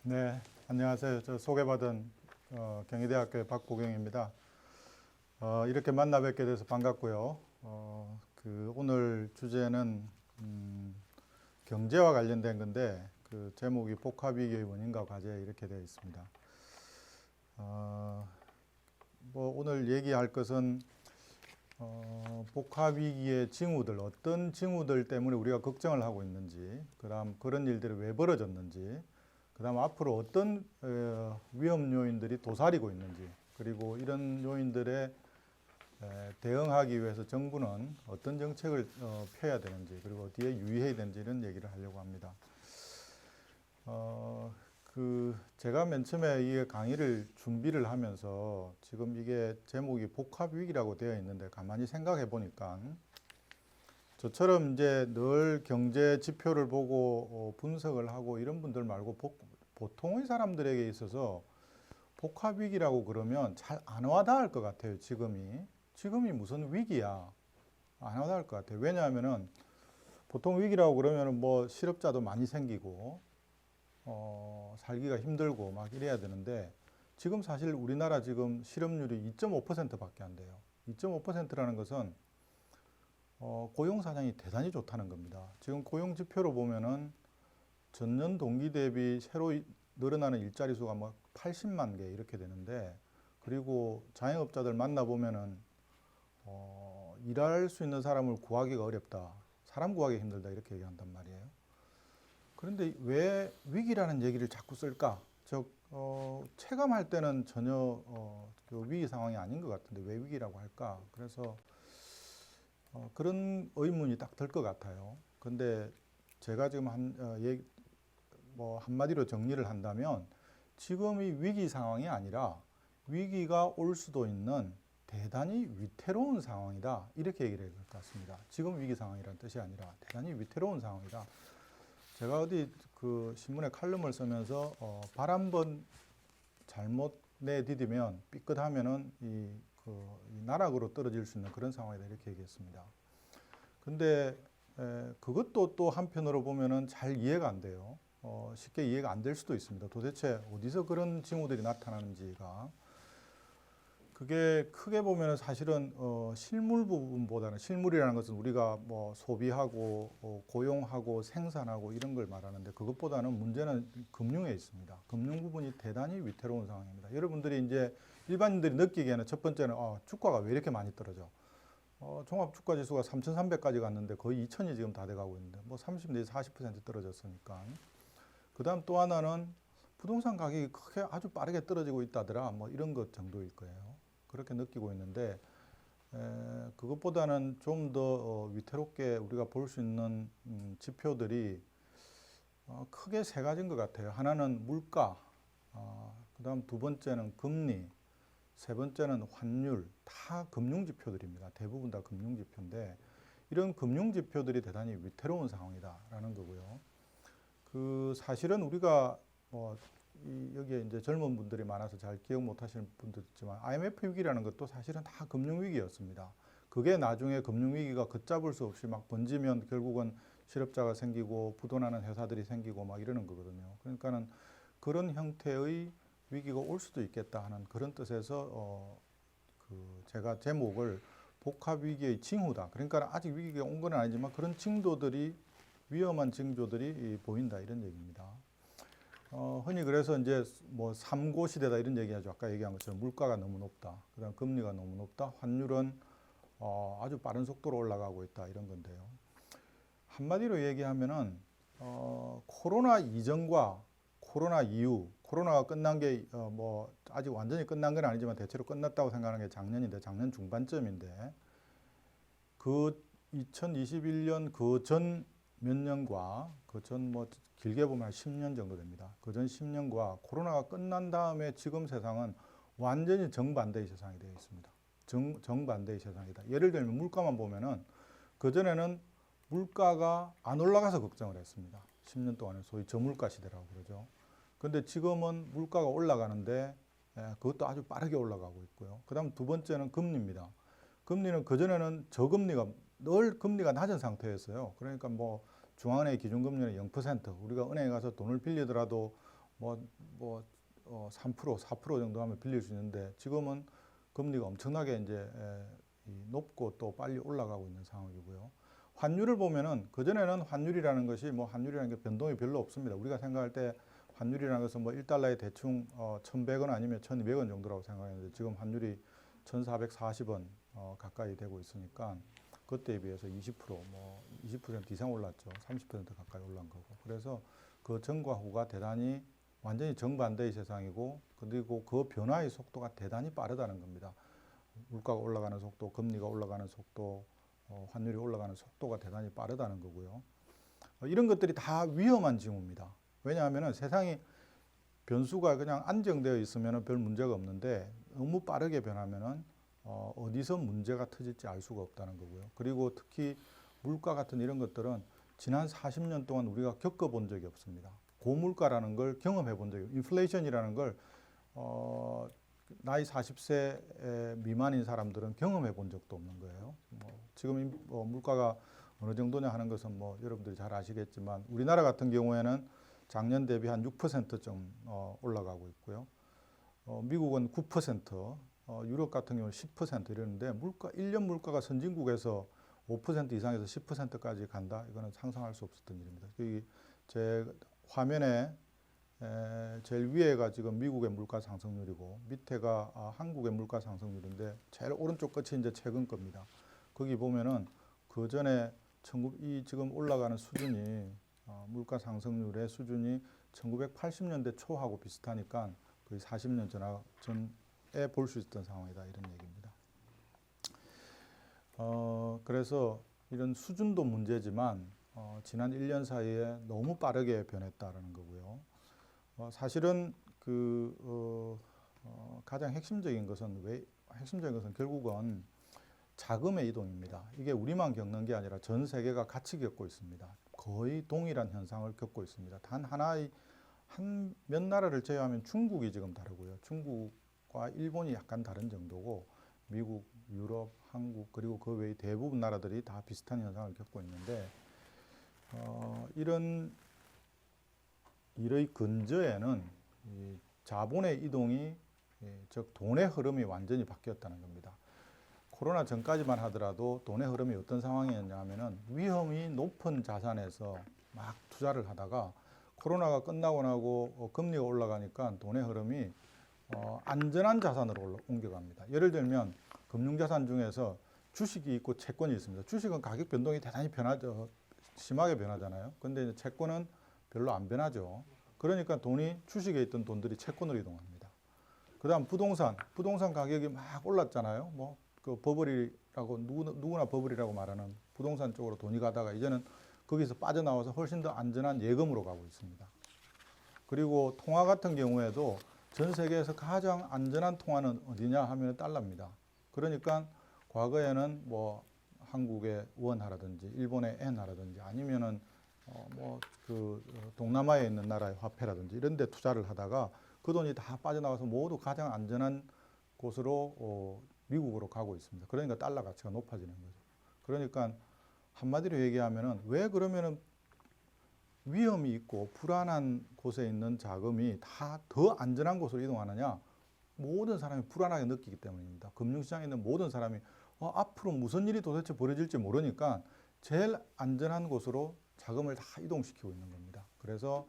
네, 안녕하세요. 저 소개받은 경희대학교의 박보경입니다. 이렇게 만나 뵙게 돼서 반갑고요. 오늘 주제는 경제와 관련된 건데 그 제목이 복합위기의 원인과 과제 이렇게 되어 있습니다. 오늘 얘기할 것은 복합위기의 징후들, 어떤 징후들 때문에 우리가 걱정을 하고 있는지, 그다음 그런 일들이 왜 벌어졌는지, 그다음 앞으로 어떤 위험 요인들이 도사리고 있는지, 그리고 이런 요인들에 대응하기 위해서 정부는 어떤 정책을 펴야 되는지, 그리고 어디에 유의해야 되는지 이런 얘기를 하려고 합니다. 제가 맨 처음에 이 강의를 준비를 하면서 지금 이게 제목이 복합위기라고 되어 있는데 가만히 생각해 보니까 저처럼 이제 늘 경제 지표를 보고 분석을 하고 이런 분들 말고 보통의 사람들에게 있어서 복합위기라고 그러면 잘 안 와닿을 것 같아요. 지금이 무슨 위기야, 안 와닿을 것 같아요. 왜냐하면은 보통 위기라고 그러면은 뭐 실업자도 많이 생기고 살기가 힘들고 막 이래야 되는데 지금 사실 우리나라 지금 실업률이 2.5%밖에 안 돼요. 2.5%라는 것은 고용 사정이 대단히 좋다는 겁니다. 지금 고용 지표로 보면은 전년 동기 대비 새로 늘어나는 일자리 수가 뭐 80만 개 이렇게 되는데, 그리고 자영업자들 만나보면은 일할 수 있는 사람을 구하기가 어렵다, 사람 구하기 힘들다 이렇게 얘기한단 말이에요. 그런데 왜 위기라는 얘기를 자꾸 쓸까? 체감할 때는 전혀 그 위기 상황이 아닌 것 같은데 왜 위기라고 할까? 그래서 그런 의문이 딱 들 것 같아요. 근데 제가 지금 한마디로 정리를 한다면 지금이 위기 상황이 아니라 위기가 올 수도 있는 대단히 위태로운 상황이다, 이렇게 얘기를 해야 될 것 같습니다. 지금 위기 상황이라는 뜻이 아니라 대단히 위태로운 상황이다. 제가 어디 그 신문에 칼럼을 쓰면서 발 한 번 잘못 내디디면 삐끗하면은 이 나락으로 떨어질 수 있는 그런 상황이다, 이렇게 얘기했습니다. 근데 그것도 또 한편으로 보면은 잘 이해가 안 돼요. 쉽게 이해가 안 될 수도 있습니다. 도대체 어디서 그런 징후들이 나타나는지가. 그게 크게 보면 사실은 실물 부분보다는, 실물이라는 것은 우리가 뭐 소비하고 고용하고 생산하고 이런 걸 말하는데, 그것보다는 문제는 금융에 있습니다. 금융 부분이 대단히 위태로운 상황입니다. 여러분들이 이제 일반인들이 느끼기에는 첫 번째는 주가가 왜 이렇게 많이 떨어져? 종합주가지수가 3,300까지 갔는데 거의 2,000이 지금 다 돼가고 있는데 뭐 30 내지 40% 떨어졌으니까. 그 다음 또 하나는 부동산 가격이 크게 아주 빠르게 떨어지고 있다더라, 뭐 이런 것 정도일 거예요. 그렇게 느끼고 있는데 그것보다는 좀 더 위태롭게 우리가 볼 수 있는 지표들이 크게 세 가지인 것 같아요. 하나는 물가, 그 다음 두 번째는 금리, 세 번째는 환율. 다 금융지표들입니다. 대부분 다 금융지표인데 이런 금융지표들이 대단히 위태로운 상황이다라는 거고요. 사실은 우리가 여기에 이제 젊은 분들이 많아서 잘 기억 못 하시는 분도 있지만 IMF 위기라는 것도 사실은 다 금융위기였습니다. 그게 나중에 금융위기가 걷잡을 수 없이 막 번지면 결국은 실업자가 생기고 부도나는 회사들이 생기고 막 이러는 거거든요. 그러니까는 그런 형태의 위기가 올 수도 있겠다 하는 그런 뜻에서 제가 제목을 복합위기의 징후다. 그러니까 아직 위기가 온 건 아니지만 그런 징조들이, 위험한 징조들이 보인다, 이런 얘기입니다. 흔히 그래서 이제 뭐 삼고 시대다 이런 얘기하죠. 아까 얘기한 것처럼 물가가 너무 높다, 그다음 금리가 너무 높다, 환율은 아주 빠른 속도로 올라가고 있다, 이런 건데요. 한마디로 얘기하면은 코로나 이전과 코로나 이후, 코로나가 끝난 게 뭐 아직 완전히 끝난 건 아니지만 대체로 끝났다고 생각하는 게 작년인데, 작년 중반쯤인데 그 2021년 그 전 몇 년과 그 전 뭐 길게 보면 한 10년 정도 됩니다. 그 전 10년과 코로나가 끝난 다음에 지금 세상은 완전히 정반대의 세상이 되어 있습니다. 정반대의 세상이다. 예를 들면 물가만 보면은 그전에는 물가가 안 올라가서 걱정을 했습니다. 10년 동안은 소위 저물가 시대라고 그러죠. 근데 지금은 물가가 올라가는데 그것도 아주 빠르게 올라가고 있고요. 그 다음 두 번째는 금리입니다. 금리는 그전에는 저금리가, 늘 금리가 낮은 상태였어요. 그러니까 뭐 중앙은행의 기준금리는 0%, 우리가 은행에 가서 돈을 빌리더라도 3%, 4% 정도 하면 빌릴 수 있는데 지금은 금리가 엄청나게 이제 높고 또 빨리 올라가고 있는 상황이고요. 환율을 보면은 그전에는 환율이라는 것이 환율이라는 게 변동이 별로 없습니다. 우리가 생각할 때 환율이라는 것은 1달러에 대충 1,100원 아니면 1,200원 정도라고 생각했는데 지금 환율이 1,440원 가까이 되고 있으니까 그때에 비해서 20% 이상 올랐죠. 30% 가까이 올란 거고. 그래서 그 전과 후가 대단히 완전히 정반대의 세상이고, 그리고 그 변화의 속도가 대단히 빠르다는 겁니다. 물가가 올라가는 속도, 금리가 올라가는 속도, 환율이 올라가는 속도가 대단히 빠르다는 거고요. 이런 것들이 다 위험한 징후입니다. 왜냐하면 세상이 변수가 그냥 안정되어 있으면 별 문제가 없는데 너무 빠르게 변하면은 어디서 문제가 터질지 알 수가 없다는 거고요. 그리고 특히 물가 같은 이런 것들은 지난 40년 동안 우리가 겪어본 적이 없습니다. 고물가라는 걸 경험해 본 적이, 인플레이션이라는 걸 나이 40세 미만인 사람들은 경험해 본 적도 없는 거예요. 지금 물가가 어느 정도냐 하는 것은 여러분들이 잘 아시겠지만 우리나라 같은 경우에는 작년 대비 한 6%좀 올라가고 있고요. 미국은 9%, 유럽 같은 경우는 10% 이러는데 1년 물가가 선진국에서 5% 이상에서 10%까지 간다? 이거는 상상할 수 없었던 일입니다. 제 화면에 제일 위에가 지금 미국의 물가 상승률이고 밑에가 한국의 물가 상승률인데 제일 오른쪽 끝이 이제 최근 겁니다. 거기 보면은 그 전에 이 지금 올라가는 수준이 물가 상승률의 수준이 1980년대 초하고 비슷하니까 거의 40년 전에 볼 수 있던 상황이다 이런 얘기입니다. 그래서 이런 수준도 문제지만 지난 1년 사이에 너무 빠르게 변했다라는 거고요. 사실은 가장 핵심적인 것은 결국은 자금의 이동입니다. 이게 우리만 겪는 게 아니라 전 세계가 같이 겪고 있습니다. 거의 동일한 현상을 겪고 있습니다. 단 하나의 몇 나라를 제외하면 중국이 지금 다르고요. 중국과 일본이 약간 다른 정도고 미국, 유럽, 한국 그리고 그 외의 대부분 나라들이 다 비슷한 현상을 겪고 있는데 이의 근저에는 이 자본의 이동이 즉 돈의 흐름이 완전히 바뀌었다는 겁니다. 코로나 전까지만 하더라도 돈의 흐름이 어떤 상황이었냐면은 위험이 높은 자산에서 막 투자를 하다가 코로나가 끝나고 나고 금리가 올라가니까 돈의 흐름이 안전한 자산으로 옮겨갑니다. 예를 들면 금융자산 중에서 주식이 있고 채권이 있습니다. 주식은 가격 변동이 대단히 심하게 변하잖아요. 근데 이제 채권은 별로 안 변하죠. 그러니까 주식에 있던 돈들이 채권으로 이동합니다. 그다음 부동산 가격이 막 올랐잖아요. 버블이라고 누구나 버블이라고 말하는 부동산 쪽으로 돈이 가다가 이제는 거기서 빠져나와서 훨씬 더 안전한 예금으로 가고 있습니다. 그리고 통화 같은 경우에도 전 세계에서 가장 안전한 통화는 어디냐 하면 달러입니다. 그러니까 과거에는 한국의 원화라든지 일본의 엔화라든지 아니면은 동남아에 있는 나라의 화폐라든지 이런 데 투자를 하다가 그 돈이 다 빠져나와서 모두 가장 안전한 곳으로 미국으로 가고 있습니다. 그러니까 달러 가치가 높아지는 거죠. 그러니까 한마디로 얘기하면은 왜 그러면은 위험이 있고 불안한 곳에 있는 자금이 다 더 안전한 곳으로 이동하느냐? 모든 사람이 불안하게 느끼기 때문입니다. 금융시장에 있는 모든 사람이 앞으로 무슨 일이 도대체 벌어질지 모르니까 제일 안전한 곳으로 자금을 다 이동시키고 있는 겁니다. 그래서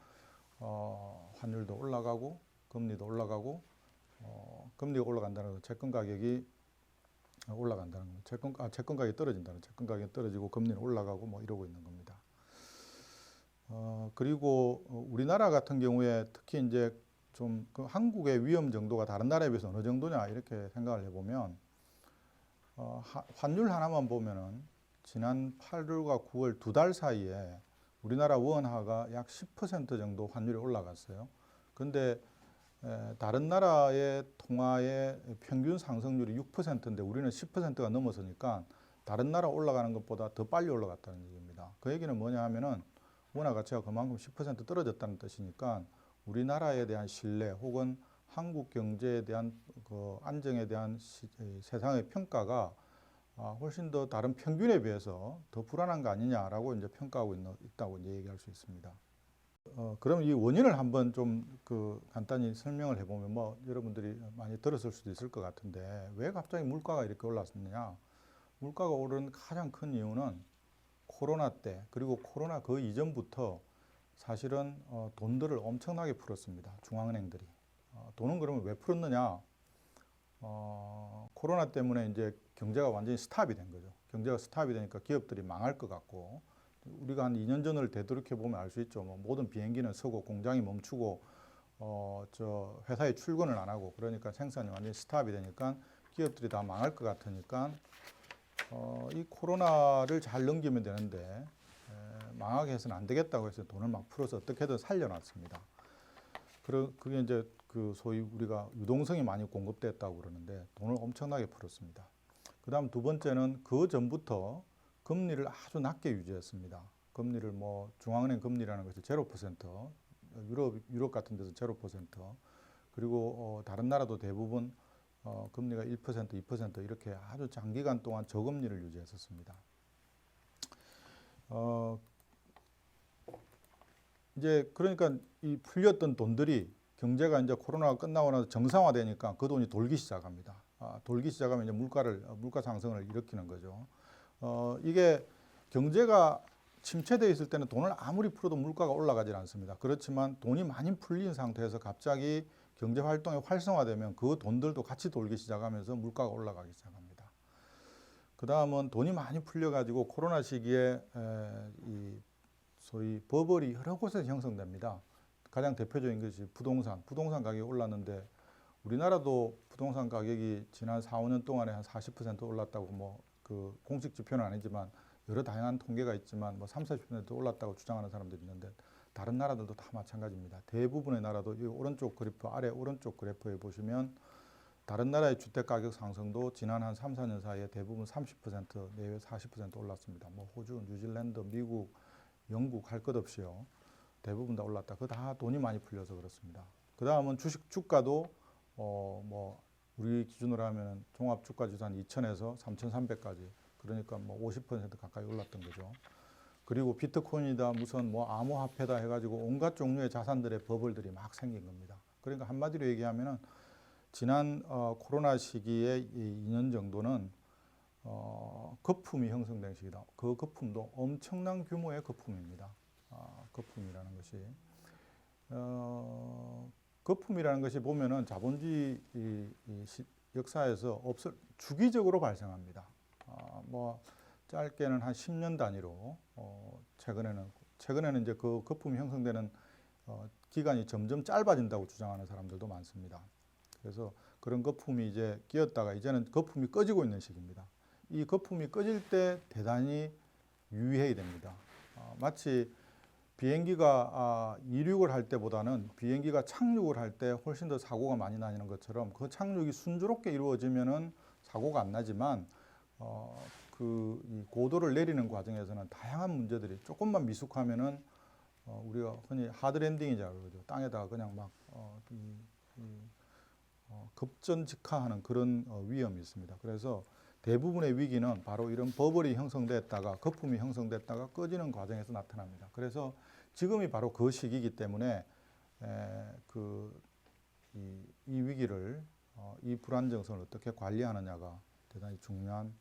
환율도 올라가고 금리도 올라가고 금리가 올라간다는 건 채권 가격이 올라간다는 겁니다. 채권 가격이 떨어진다는 채권 가격이 떨어지고 금리는 올라가고 이러고 있는 겁니다. 그리고 우리나라 같은 경우에 특히 이제 좀 한국의 위험 정도가 다른 나라에 비해서 어느 정도냐 이렇게 생각을 해보면 환율 하나만 보면은 지난 8월과 9월 2달 사이에 우리나라 원화가 약 10% 정도 환율이 올라갔어요. 근데 다른 나라의 통화의 평균 상승률이 6%인데 우리는 10%가 넘어서니까 다른 나라 올라가는 것보다 더 빨리 올라갔다는 얘기입니다. 그 얘기는 뭐냐 하면은 원화 가치가 그만큼 10% 떨어졌다는 뜻이니까 우리나라에 대한 신뢰 혹은 한국 경제에 대한 안정에 대한 세상의 평가가 훨씬 더 다른 평균에 비해서 더 불안한 거 아니냐라고 이제 평가하고 있다고 이제 얘기할 수 있습니다. 그럼 이 원인을 한번 좀 간단히 설명을 해보면 뭐 여러분들이 많이 들었을 수도 있을 것 같은데 왜 갑자기 물가가 이렇게 올랐느냐? 물가가 오른 가장 큰 이유는 코로나 때 그리고 코로나 그 이전부터 사실은 돈들을 엄청나게 풀었습니다. 중앙은행들이. 돈은 그러면 왜 풀었느냐? 코로나 때문에 이제 경제가 완전히 스탑이 된 거죠. 경제가 스탑이 되니까 기업들이 망할 것 같고 우리가 한 2년 전을 되돌이켜 보면 알 수 있죠. 뭐 모든 비행기는 서고 공장이 멈추고 저 회사에 출근을 안 하고 그러니까 생산이 완전히 스탑이 되니까 기업들이 다 망할 것 같으니까 이 코로나를 잘 넘기면 되는데 망하게 해서는 안 되겠다고 해서 돈을 막 풀어서 어떻게든 살려놨습니다. 그게 이제 소위 우리가 유동성이 많이 공급됐다고 그러는데 돈을 엄청나게 풀었습니다. 그 다음 두 번째는 그 전부터 금리를 아주 낮게 유지했습니다. 금리를 뭐 중앙은행 금리라는 것이 0%, 유럽 같은 데서 0%, 그리고 다른 나라도 대부분 금리가 1%, 2% 이렇게 아주 장기간 동안 저금리를 유지했었습니다. 이제 그러니까 이 풀렸던 돈들이 경제가 이제 코로나가 끝나고 나서 정상화되니까 그 돈이 돌기 시작합니다. 돌기 시작하면 이제 물가 상승을 일으키는 거죠. 이게 경제가 침체되어 있을 때는 돈을 아무리 풀어도 물가가 올라가질 않습니다. 그렇지만 돈이 많이 풀린 상태에서 갑자기 경제 활동이 활성화되면 그 돈들도 같이 돌기 시작하면서 물가가 올라가기 시작합니다. 그 다음은 돈이 많이 풀려가지고 코로나 시기에 이 소위 버블이 여러 곳에서 형성됩니다. 가장 대표적인 것이 부동산 가격이 올랐는데 우리나라도 부동산 가격이 지난 4, 5년 동안에 한 40% 올랐다고 뭐 공식 지표는 아니지만 여러 다양한 통계가 있지만 뭐 30, 40% 올랐다고 주장하는 사람들이 있는데 다른 나라들도 다 마찬가지입니다. 대부분의 나라도 이 오른쪽 그래프 아래 오른쪽 그래프에 보시면 다른 나라의 주택 가격 상승도 지난 한 3, 4년 사이에 대부분 30% 내외 40% 올랐습니다. 뭐 호주, 뉴질랜드, 미국, 영국 할 것 없이요. 대부분 다 올랐다. 그거 다 돈이 많이 풀려서 그렇습니다. 그 다음은 주가도 뭐 우리 기준으로 하면 종합 주가 지수 한 2,000에서 3,300까지 그러니까 뭐 50% 가까이 올랐던 거죠. 그리고 비트코인이다 무슨 뭐 암호화폐다 해가지고 온갖 종류의 자산들의 버블들이 막 생긴 겁니다. 그러니까 한마디로 얘기하면은 지난 코로나 시기에 2년 정도는 거품이 형성된 시기다. 그 거품도 엄청난 규모의 거품입니다. 거품이라는 것이 거품이라는 것이 보면은 자본주의 역사에서 주기적으로 발생합니다. 뭐 짧게는 한 10년 단위로 최근에는 이제 그 거품이 형성되는 기간이 점점 짧아진다고 주장하는 사람들도 많습니다. 그래서 그런 거품이 이제 끼었다가 이제는 거품이 꺼지고 있는 시기입니다. 이 거품이 꺼질 때 대단히 유의해야 됩니다. 마치 비행기가 이륙을 할 때보다는 비행기가 착륙을 할 때 훨씬 더 사고가 많이 나는 것처럼 그 착륙이 순조롭게 이루어지면은 사고가 안 나지만 이 고도를 내리는 과정에서는 다양한 문제들이 조금만 미숙하면은 우리가 흔히 하드랜딩이라고 그러죠. 땅에다가 그냥 막 급전직하하는 그런 위험이 있습니다. 그래서 대부분의 위기는 바로 이런 버블이 형성됐다가 거품이 형성됐다가 꺼지는 과정에서 나타납니다. 그래서 지금이 바로 그 시기이기 때문에 이 위기를 이 불안정성을 어떻게 관리하느냐가 대단히 중요한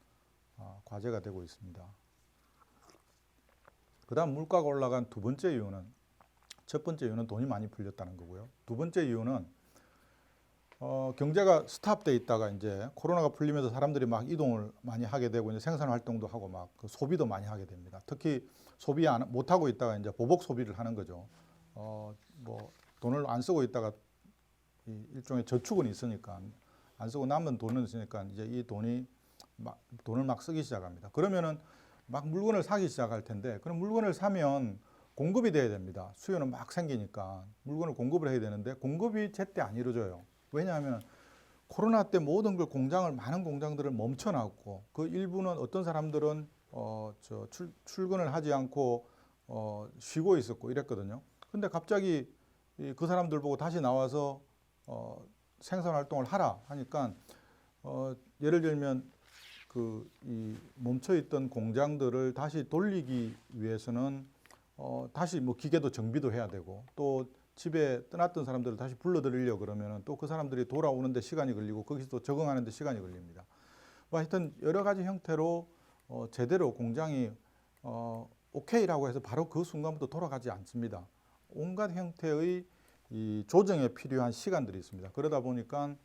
과제가 되고 있습니다. 그 다음 물가가 올라간 두 번째 이유는 첫 번째 이유는 돈이 많이 풀렸다는 거고요. 두 번째 이유는 경제가 스탑돼 있다가 이제 코로나가 풀리면서 사람들이 막 이동을 많이 하게 되고 이제 생산 활동도 하고 막 소비도 많이 하게 됩니다. 특히 소비 못 하고 있다가 이제 보복 소비를 하는 거죠. 뭐 돈을 안 쓰고 있다가 일종의 저축은 있으니까 안 쓰고 남은 돈은 있으니까 이제 이 돈을 막 쓰기 시작합니다. 그러면은 막 물건을 사기 시작할 텐데 그럼 물건을 사면 공급이 돼야 됩니다. 수요는 막 생기니까 물건을 공급을 해야 되는데 공급이 제때 안 이루어져요. 왜냐하면 코로나 때 모든 걸 많은 공장들을 멈춰놨고 그 일부는 어떤 사람들은 출근을 하지 않고 쉬고 있었고 이랬거든요. 근데 갑자기 그 사람들 보고 다시 나와서 생산 활동을 하라 하니까 예를 들면 이 멈춰있던 공장들을 다시 돌리기 위해서는 다시 뭐 기계도 정비도 해야 되고 또 집에 떠났던 사람들을 다시 불러들이려고 그러면은 또 그 사람들이 돌아오는데 시간이 걸리고 거기서 또 적응하는데 시간이 걸립니다. 뭐 하여튼 여러 가지 형태로 제대로 공장이 오케이라고 해서 바로 그 순간부터 돌아가지 않습니다. 온갖 형태의 이 조정에 필요한 시간들이 있습니다. 그러다 보니까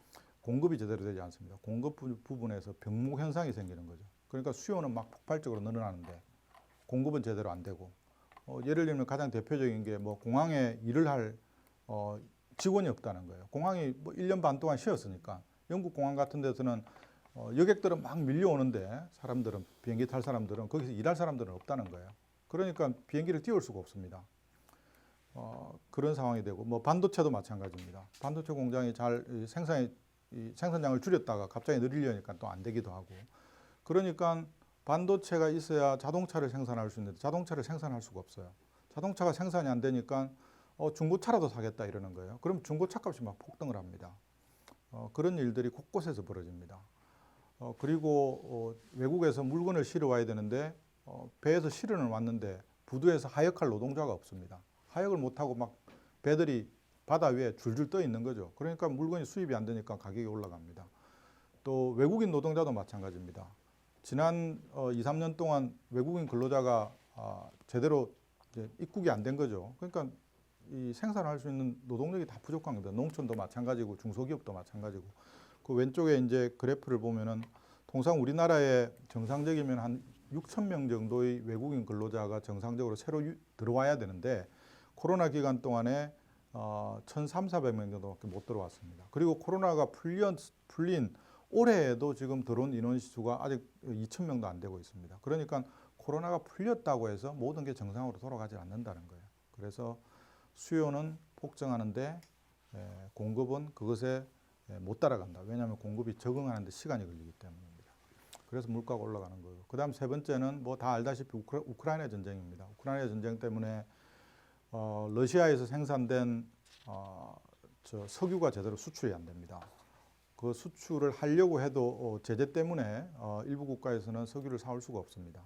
공급이 제대로 되지 않습니다. 공급 부분에서 병목 현상이 생기는 거죠. 그러니까 수요는 막 폭발적으로 늘어나는데 공급은 제대로 안 되고 예를 들면 가장 대표적인 게 뭐 공항에 일을 할 직원이 없다는 거예요. 공항이 뭐 1년 반 동안 쉬었으니까 영국 공항 같은 데서는 여객들은 막 밀려오는데 사람들은 비행기 탈 사람들은 거기서 일할 사람들은 없다는 거예요. 그러니까 비행기를 띄울 수가 없습니다. 그런 상황이 되고 뭐 반도체도 마찬가지입니다. 반도체 공장이 잘 생산량을 줄였다가 갑자기 늘리려니까 또 안 되기도 하고 그러니까 반도체가 있어야 자동차를 생산할 수 있는데 자동차를 생산할 수가 없어요. 자동차가 생산이 안 되니까 중고차라도 사겠다 이러는 거예요. 그럼 중고차 값이 막 폭등을 합니다. 그런 일들이 곳곳에서 벌어집니다. 그리고 외국에서 물건을 실어 와야 되는데 배에서 실어는 왔는데 부두에서 하역할 노동자가 없습니다. 하역을 못하고 막 배들이 바다 위에 줄줄 떠 있는 거죠. 그러니까 물건이 수입이 안 되니까 가격이 올라갑니다. 또 외국인 노동자도 마찬가지입니다. 지난 2, 3년 동안 외국인 근로자가 제대로 이제 입국이 안 된 거죠. 그러니까 이 생산할 수 있는 노동력이 다 부족한 겁니다. 농촌도 마찬가지고 중소기업도 마찬가지고. 그 왼쪽에 이제 그래프를 보면은 통상 우리나라에 정상적이면 한 6천 명 정도의 외국인 근로자가 정상적으로 새로 들어와야 되는데 코로나 기간 동안에 1,300~1,400명 정도밖에 못 들어왔습니다. 그리고 코로나가 풀린 올해에도 지금 들어온 인원 수가 아직 2,000명도 안 되고 있습니다. 그러니까 코로나가 풀렸다고 해서 모든 게 정상으로 돌아가지 않는다는 거예요. 그래서 수요는 폭증하는데 공급은 그것에 못 따라간다. 왜냐하면 공급이 적응하는데 시간이 걸리기 때문입니다. 그래서 물가가 올라가는 거예요. 그 다음 세 번째는 뭐 다 알다시피 우크라이나 전쟁입니다. 우크라이나 전쟁 때문에 러시아에서 생산된 석유가 제대로 수출이 안 됩니다. 그 수출을 하려고 해도 제재 때문에 일부 국가에서는 석유를 사올 수가 없습니다.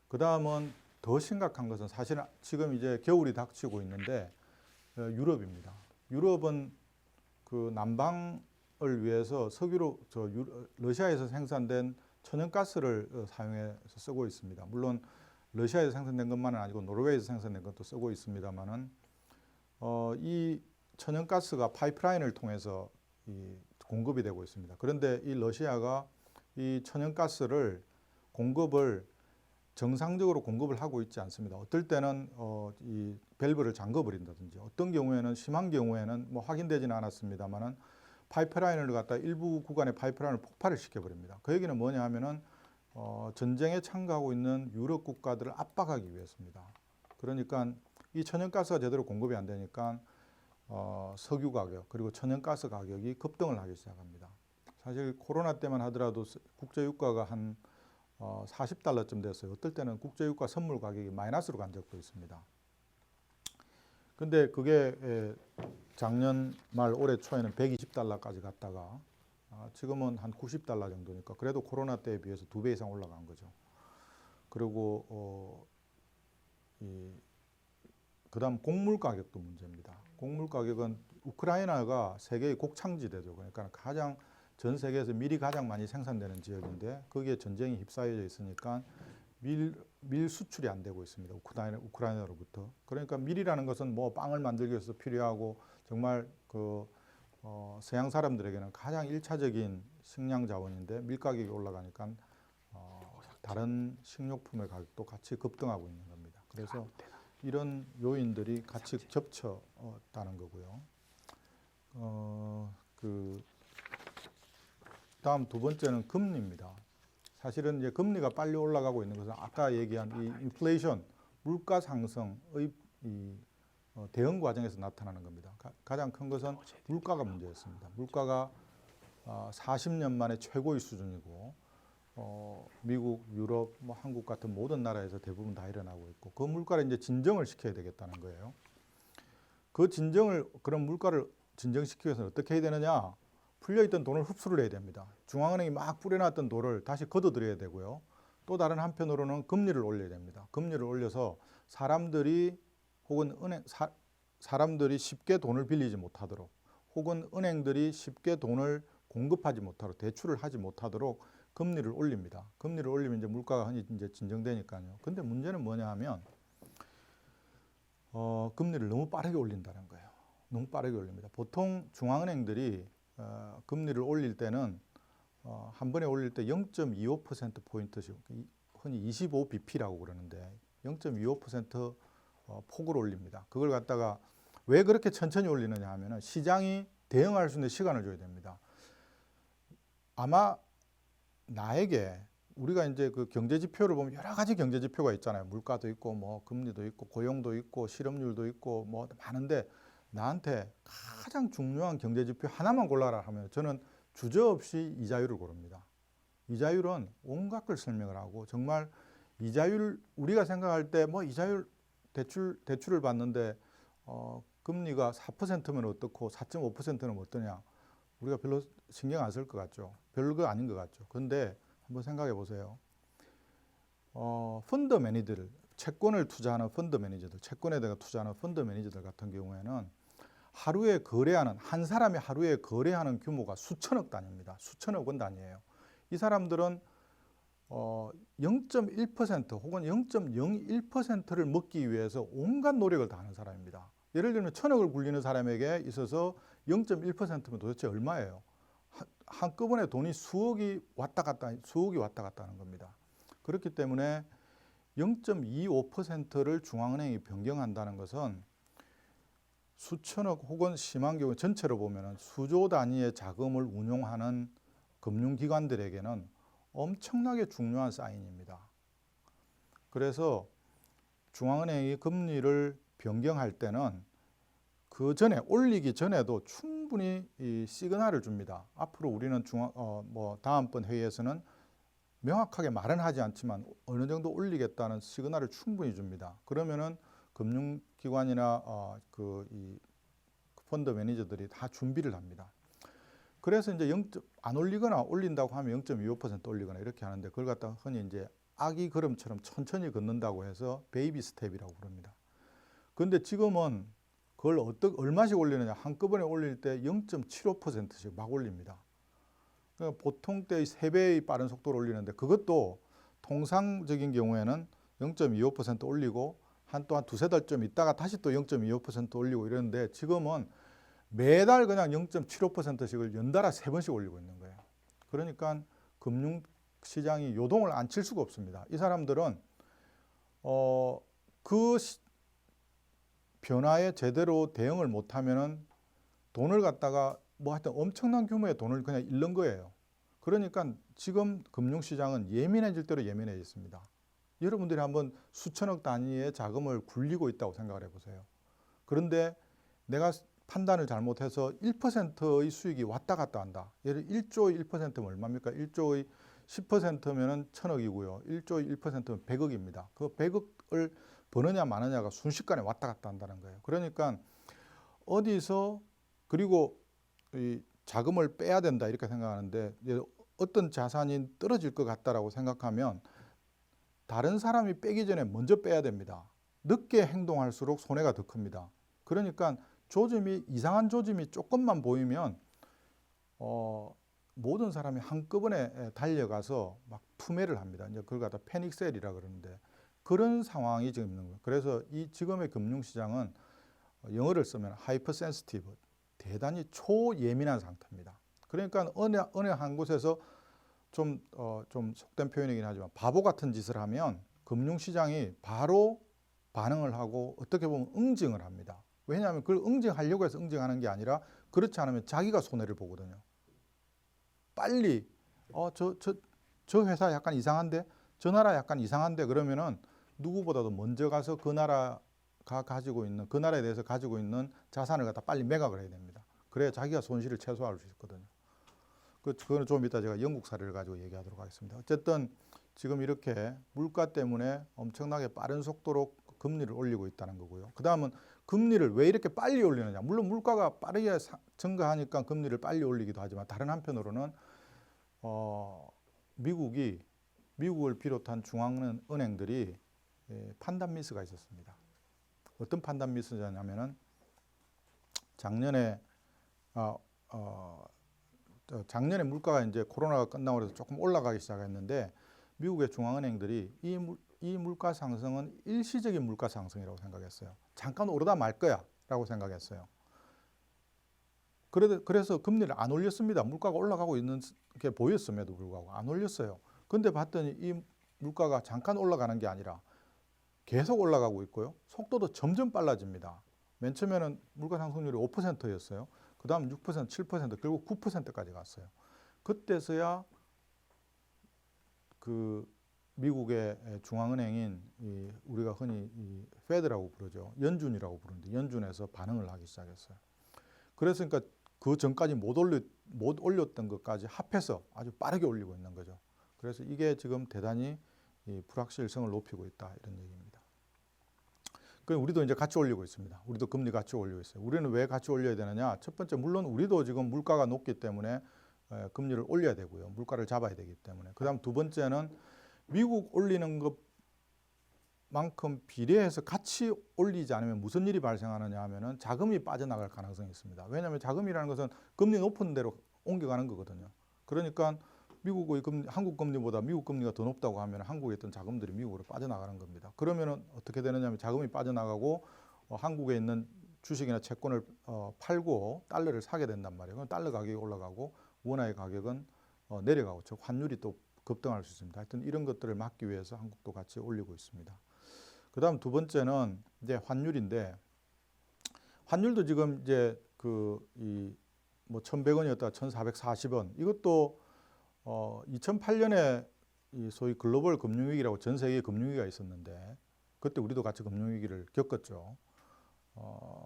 그 다음은 더 심각한 것은 사실은 지금 이제 겨울이 닥치고 있는데 유럽입니다. 유럽은 그 난방을 위해서 석유로 러시아에서 생산된 천연가스를 사용해서 쓰고 있습니다. 물론 러시아에서 생산된 것만은 아니고 노르웨이에서 생산된 것도 쓰고 있습니다만은 이 천연가스가 파이프라인을 통해서 공급이 되고 있습니다. 그런데 이 러시아가 이 천연가스를 공급을 정상적으로 공급을 하고 있지 않습니다. 어떨 때는 이 밸브를 잠궈 버린다든지 어떤 경우에는 심한 경우에는 뭐 확인되지는 않았습니다만은 파이프라인을 갖다 일부 구간의 파이프라인을 폭발을 시켜 버립니다. 그 얘기는 뭐냐 하면은 전쟁에 참가하고 있는 유럽 국가들을 압박하기 위해서입니다. 그러니까 이 천연가스가 제대로 공급이 안 되니까 석유 가격 그리고 천연가스 가격이 급등을 하기 시작합니다. 사실 코로나 때만 하더라도 국제유가가 한 $40쯤 됐어요. 어떨 때는 국제유가 선물 가격이 마이너스로 간 적도 있습니다. 근데 그게 작년 말 올해 초에는 $120까지 갔다가 지금은 한 $90 정도니까 그래도 코로나 때에 비해서 2배 이상 올라간 거죠. 그리고 그다음 곡물 가격도 문제입니다. 곡물 가격은 우크라이나가 세계의 곡창지대죠. 그러니까 가장 전 세계에서 밀이 가장 많이 생산되는 지역인데 거기에 전쟁이 휩싸여져 있으니까 밀 수출이 안 되고 있습니다. 우크라이나로부터. 그러니까 밀이라는 것은 뭐 빵을 만들기 위해서 필요하고 정말 그 서양 사람들에게는 가장 1차적인 식량 자원인데 밀 가격이 올라가니까 다른 식료품의 가격도 같이 급등하고 있는 겁니다. 그래서 이런 요인들이 같이 겹쳤다는 거고요. 다음 두 번째는 금리입니다. 사실은 이제 금리가 빨리 올라가고 있는 것은 아까 얘기한 이 인플레이션, 물가 상승의 대응 과정에서 나타나는 겁니다. 가장 큰 것은 물가가 문제였습니다. 물가가 40년 만에 최고의 수준이고 미국, 유럽, 뭐 한국 같은 모든 나라에서 대부분 다 일어나고 있고 그 물가를 이제 진정을 시켜야 되겠다는 거예요. 그런 물가를 진정시키기 위해서는 어떻게 해야 되느냐? 풀려있던 돈을 흡수를 해야 됩니다. 중앙은행이 막 뿌려놨던 돈을 다시 걷어들여야 되고요. 또 다른 한편으로는 금리를 올려야 됩니다. 금리를 올려서 사람들이 혹은 사람들이 쉽게 돈을 빌리지 못하도록, 혹은 은행들이 쉽게 돈을 공급하지 못하도록, 대출을 하지 못하도록 금리를 올립니다. 금리를 올리면 이제 물가가 이제 진정되니까요. 근데 문제는 뭐냐 하면 금리를 너무 빠르게 올린다는 거예요. 너무 빠르게 올립니다. 보통 중앙은행들이 금리를 올릴 때는 한 번에 올릴 때 0.25%포인트씩, 흔히 25bp라고 그러는데 0.25% 폭으로 올립니다. 그걸 갖다가 왜 그렇게 천천히 올리느냐 하면 시장이 대응할 수 있는 시간을 줘야 됩니다. 아마 나에게 우리가 이제 그 경제 지표를 보면 여러 가지 경제 지표가 있잖아요. 물가도 있고 뭐 금리도 있고 고용도 있고 실업률도 있고 뭐 많은데 나한테 가장 중요한 경제 지표 하나만 골라라 하면 저는 주저없이 이자율을 고릅니다. 이자율은 온갖 걸 설명을 하고 정말 이자율 우리가 생각할 때 뭐 이자율 대출을 받는데 금리가 4%면 어떻고 4.5%는 어떠냐. 우리가 별로 신경 안 쓸 것 같죠. 별거 아닌 것 같죠. 그런데 한번 생각해 보세요. 펀드 매니저들, 채권을 투자하는 펀드 매니저들, 채권에다가 투자하는 펀드 매니저들 같은 경우에는 하루에 거래하는, 한 사람이 하루에 거래하는 규모가 수천억 단위입니다. 수천억 원 단위예요. 이 사람들은 0.1% 혹은 0.01%를 먹기 위해서 온갖 노력을 다하는 사람입니다. 예를 들면 1,000억을 굴리는 사람에게 있어서 0.1%면 도대체 얼마예요? 한꺼번에 돈이 수억이 왔다 갔다 하는 겁니다. 그렇기 때문에 0.25%를 중앙은행이 변경한다는 것은 수천억 혹은 심한 경우 전체로 보면 수조 단위의 자금을 운용하는 금융기관들에게는 엄청나게 중요한 사인입니다. 그래서 중앙은행이 금리를 변경할 때는 그 전에 올리기 전에도 충분히 이 시그널을 줍니다. 앞으로 우리는 다음번 회의에서는 명확하게 말은 하지 않지만 어느 정도 올리겠다는 시그널을 충분히 줍니다. 그러면은 금융기관이나 이 펀드 매니저들이 다 준비를 합니다. 그래서 이제 안 올리거나 올린다고 하면 0.25% 올리거나 이렇게 하는데 그걸 갖다 흔히 이제 아기 걸음처럼 천천히 걷는다고 해서 베이비 스텝이라고 부릅니다. 그런데 지금은 그걸 얼마씩 올리느냐, 한꺼번에 올릴 때 0.75%씩 막 올립니다. 그러니까 보통 때의 3배의 빠른 속도로 올리는데 그것도 통상적인 경우에는 0.25% 올리고 또한 두세 달 좀 있다가 다시 또 0.25% 올리고 이러는데 지금은 매달 그냥 0.75%씩을 연달아 3번씩 올리고 있는 거예요. 그러니까 금융시장이 요동을 안 칠 수가 없습니다. 이 사람들은 그 변화에 제대로 대응을 못하면은 돈을 갖다가 뭐 하여튼 엄청난 규모의 돈을 그냥 잃는 거예요. 그러니까 지금 금융시장은 예민해질 대로 예민해졌습니다. 여러분들이 한번 수천억 단위의 자금을 굴리고 있다고 생각을 해보세요. 그런데 내가 판단을 잘못해서 1%의 수익이 왔다 갔다 한다. 예를 1조의 1%면 얼마입니까? 1조의 10%면 1,000억이고요. 1조의 1%면 100억입니다. 그 100억을 버느냐 마느냐가 순식간에 왔다 갔다 한다는 거예요. 그러니까 어디서 그리고 이 자금을 빼야 된다 이렇게 생각하는데 어떤 자산이 떨어질 것 같다라고 생각하면 다른 사람이 빼기 전에 먼저 빼야 됩니다. 늦게 행동할수록 손해가 더 큽니다. 그러니까 이상한 조짐이 조금만 보이면 모든 사람이 한꺼번에 달려가서 막 투매를 합니다. 이제 그걸 갖다 패닉셀이라 그러는데 그런 상황이 지금 있는 거예요. 그래서 이 지금의 금융시장은 영어를 쓰면 하이퍼 센시티브, 대단히 초예민한 상태입니다. 그러니까 어느 한 곳에서 좀 속된 표현이긴 하지만 바보 같은 짓을 하면 금융시장이 바로 반응을 하고 어떻게 보면 응징을 합니다. 왜냐하면 그걸 응징하려고 해서 응징하는 게 아니라 그렇지 않으면 자기가 손해를 보거든요. 빨리 저 회사 약간 이상한데, 저 나라 약간 이상한데 그러면은 누구보다도 먼저 가서 그 나라에 대해서 가지고 있는 자산을 갖다 빨리 매각을 해야 됩니다. 그래야 자기가 손실을 최소화할 수 있거든요. 그거는 좀 이따 제가 영국 사례를 가지고 얘기하도록 하겠습니다. 어쨌든 지금 이렇게 물가 때문에 엄청나게 빠른 속도로 금리를 올리고 있다는 거고요. 그 다음은 금리를 왜 이렇게 빨리 올리느냐. 물론 물가가 빠르게 증가하니까 금리를 빨리 올리기도 하지만 다른 한편으로는 미국을 비롯한 중앙은행들이 판단 미스가 있었습니다. 어떤 판단 미스냐면은 작년에 작년에 물가가 이제 코로나가 끝나고 그래서 조금 올라가기 시작했는데 미국의 중앙은행들이 이 물가 상승은 일시적인 물가 상승이라고 생각했어요. 잠깐 오르다 말 거야 라고 생각했어요. 그래서 금리를 안 올렸습니다. 물가가 올라가고 있는 게 보였음에도 불구하고 안 올렸어요. 근데 봤더니 이 물가가 잠깐 올라가는 게 아니라 계속 올라가고 있고요. 속도도 점점 빨라집니다. 맨 처음에는 물가 상승률이 5%였어요. 그 다음 6%, 7%, 결국 9%까지 갔어요. 그때서야 그 미국의 중앙은행인 우리가 흔히 페드라고 부르죠. 연준이라고 부르는데 연준에서 반응을 하기 시작했어요. 그래서 그러니까 그 전까지 못 올렸던 것까지 합해서 아주 빠르게 올리고 있는 거죠. 그래서 이게 지금 대단히 불확실성을 높이고 있다 이런 얘기입니다. 우리도 이제 같이 올리고 있습니다. 우리도 금리 같이 올리고 있어요. 우리는 왜 같이 올려야 되느냐? 첫 번째 물론 우리도 지금 물가가 높기 때문에 금리를 올려야 되고요. 물가를 잡아야 되기 때문에. 그다음 두 번째는 미국 올리는 것만큼 비례해서 같이 올리지 않으면 무슨 일이 발생하느냐 하면은 자금이 빠져나갈 가능성이 있습니다. 왜냐하면 자금이라는 것은 금리 높은 데로 옮겨가는 거거든요. 그러니까 미국의 한국 금리보다 미국 금리가 더 높다고 하면 한국에 있던 자금들이 미국으로 빠져나가는 겁니다. 그러면은 어떻게 되느냐면 자금이 빠져나가고 한국에 있는 주식이나 채권을 팔고 달러를 사게 된단 말이에요. 그럼 달러 가격이 올라가고 원화의 가격은 내려가고 즉 환율이 또 급등할 수 있습니다. 하여튼 이런 것들을 막기 위해서 한국도 같이 올리고 있습니다. 그다음 두 번째는 이제 환율인데 환율도 지금 이제 뭐 1,100원이었다가 1,440원 이것도 2008년에 이 소위 글로벌 금융위기라고 전 세계 금융위기가 있었는데 그때 우리도 같이 금융위기를 겪었죠.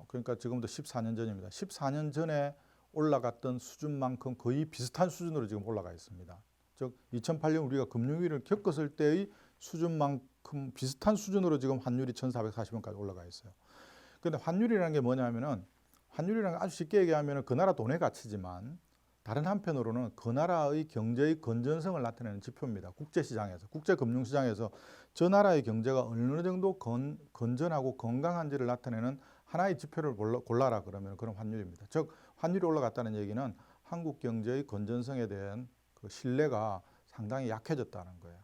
그러니까 지금도 14년 전입니다. 14년 전에 올라갔던 수준만큼 거의 비슷한 수준으로 지금 올라가 있습니다. 즉 2008년 우리가 금융위기를 겪었을 때의 수준만큼 비슷한 수준으로 지금 환율이 1,440원까지 올라가 있어요. 그런데 환율이라는 게 뭐냐면은 환율이라는 게 아주 쉽게 얘기하면은 그 나라 돈의 가치지만 다른 한편으로는 그 나라의 경제의 건전성을 나타내는 지표입니다. 국제시장에서, 국제금융시장에서 저 나라의 경제가 어느 정도 건전하고 건강한지를 나타내는 하나의 지표를 골라라 그러면 그런 환율입니다. 즉 환율이 올라갔다는 얘기는 한국 경제의 건전성에 대한 그 신뢰가 상당히 약해졌다는 거예요.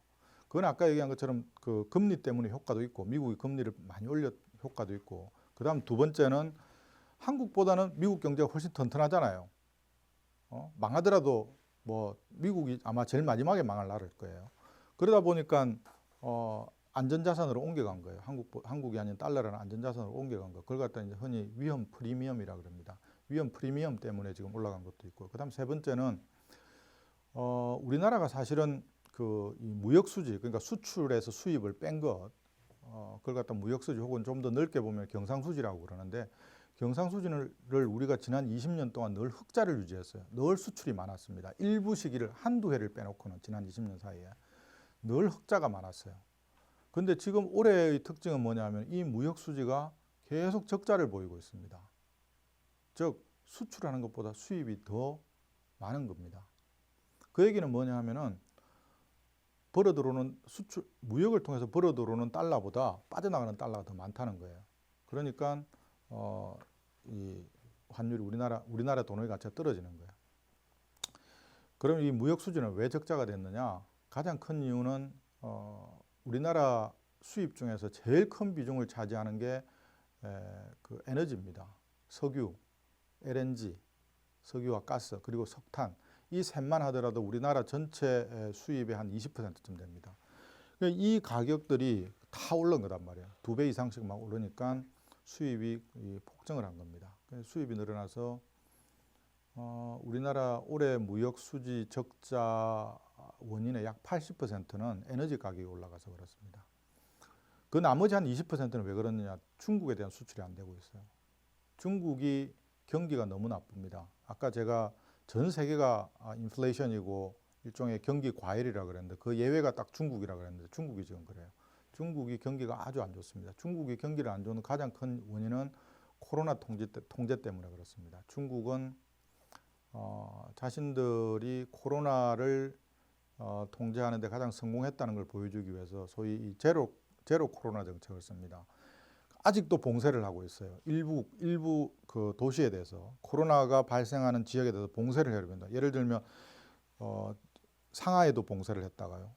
그건 아까 얘기한 것처럼 그 금리 때문에 효과도 있고 미국이 금리를 많이 올렸 효과도 있고 그다음 두 번째는 한국보다는 미국 경제가 훨씬 튼튼하잖아요. 망하더라도 뭐 미국이 아마 제일 마지막에 망할 나라일 거예요. 그러다 보니까 안전자산으로 옮겨간 거예요. 한국이 아닌 달러라는 안전자산으로 옮겨간 거. 그걸 갖다 이제 흔히 위험 프리미엄이라 그럽니다. 위험 프리미엄 때문에 지금 올라간 것도 있고. 그다음 세 번째는 우리나라가 사실은 이 무역 수지, 그러니까 수출에서 수입을 뺀 것, 그걸 갖다 무역 수지 혹은 좀 더 넓게 보면 경상수지라고 그러는데. 경상수지를 우리가 지난 20년 동안 늘 흑자를 유지했어요. 늘 수출이 많았습니다. 일부 시기를 한두 해를 빼놓고는 지난 20년 사이에 늘 흑자가 많았어요. 그런데 지금 올해의 특징은 뭐냐면 이 무역 수지가 계속 적자를 보이고 있습니다. 즉 수출하는 것보다 수입이 더 많은 겁니다. 그 얘기는 뭐냐 하면은 벌어들어오는 무역을 통해서 벌어들어오는 달러보다 빠져나가는 달러가 더 많다는 거예요. 그러니까 이 환율이 우리나라 돈의 가치가 떨어지는 거예요. 그럼 이 무역 수지는 왜 적자가 됐느냐? 가장 큰 이유는 우리나라 수입 중에서 제일 큰 비중을 차지하는 게 그 에너지입니다. 석유, LNG, 석유와 가스 그리고 석탄 이 셋만 하더라도 우리나라 전체 수입의 한 20%쯤 됩니다. 이 가격들이 다 오른 거단 말이에요. 2배 이상씩 막 오르니까 수입이 폭증을 한 겁니다. 수입이 늘어나서 우리나라 올해 무역 수지 적자 원인의 약 80%는 에너지 가격이 올라가서 그렇습니다. 그 나머지 한 20%는 왜 그러느냐? 중국에 대한 수출이 안 되고 있어요. 중국이 경기가 너무 나쁩니다. 아까 제가 전 세계가 인플레이션이고 일종의 경기 과열이라 그랬는데 그 예외가 딱 중국이라 그랬는데 중국이 지금 그래요. 중국이 경기가 아주 안 좋습니다. 중국이 경기를 안 좋은 가장 큰 원인은 코로나 통제 때문에 그렇습니다. 중국은 자신들이 코로나를 통제하는 데 가장 성공했다는 걸 보여주기 위해서 소위 이 제로 코로나 정책을 씁니다. 아직도 봉쇄를 하고 있어요. 일부 그 도시에 대해서 코로나가 발생하는 지역에 대해서 봉쇄를 해야 됩니다. 예를 들면 상하이도 봉쇄를 했다가요.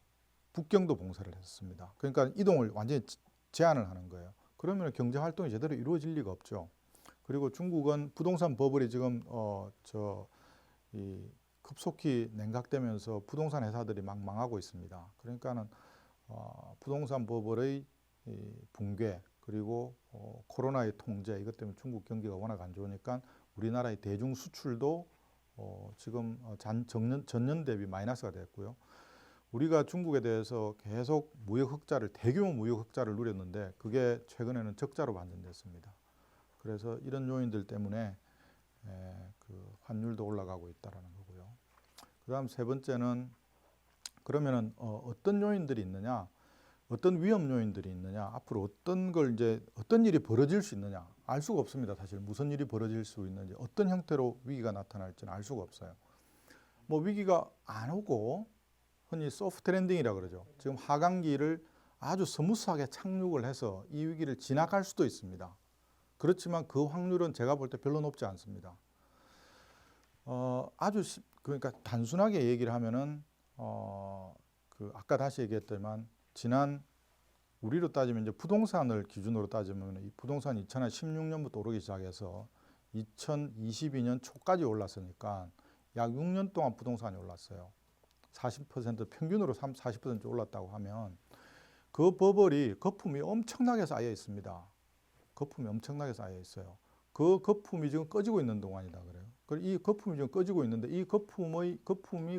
북경도 봉쇄를 했습니다. 그러니까 이동을 완전히 제한을 하는 거예요. 그러면 경제 활동이 제대로 이루어질 리가 없죠. 그리고 중국은 부동산 버블이 지금 급속히 냉각되면서 부동산 회사들이 막 망하고 있습니다. 그러니까는 부동산 버블의 붕괴 그리고 코로나의 통제 이것 때문에 중국 경기가 워낙 안 좋으니까 우리나라의 대중 수출도 지금 전년 대비 마이너스가 됐고요. 우리가 중국에 대해서 계속 대규모 무역 흑자를 누렸는데 그게 최근에는 적자로 반전됐습니다. 그래서 이런 요인들 때문에 그 환율도 올라가고 있다라는 거고요. 그다음 세 번째는 그러면은 어떤 요인들이 있느냐, 어떤 위험 요인들이 있느냐, 앞으로 어떤 일이 벌어질 수 있느냐 알 수가 없습니다. 사실 무슨 일이 벌어질 수 있는지 어떤 형태로 위기가 나타날지는 알 수가 없어요. 뭐 위기가 안 오고 흔히 소프트 랜딩이라고 그러죠. 지금 하강기를 아주 스무스하게 착륙을 해서 이 위기를 지나갈 수도 있습니다. 그렇지만 그 확률은 제가 볼 때 별로 높지 않습니다. 그러니까 단순하게 얘기를 하면은 아까 다시 얘기했지만 우리로 따지면 이제 부동산을 기준으로 따지면 이 부동산 2016년부터 오르기 시작해서 2022년 초까지 올랐으니까 약 6년 동안 부동산이 올랐어요. 40% 평균으로 40% 올랐다고 하면 그 버블이 거품이 엄청나게 쌓여 있습니다. 거품이 엄청나게 쌓여 있어요. 그 거품이 지금 꺼지고 있는 동안이다 그래요. 이 거품이 지금 꺼지고 있는데 이 거품이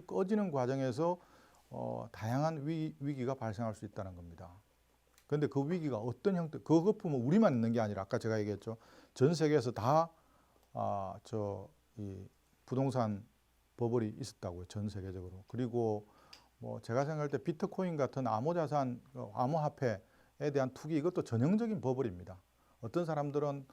꺼지는 과정에서 다양한 위기가 발생할 수 있다는 겁니다. 그런데 그 위기가 어떤 형태? 그 거품은 우리만 있는 게 아니라 아까 제가 얘기했죠. 전 세계에서 다 이 부동산 버블이 있었다고요. 전 세계적으로. 그리고 뭐 제가 생각할 때 비트코인 같은 암호자산, 암호화폐에 대한 투기 이것도 전형적인 버블입니다. 어떤 사람들은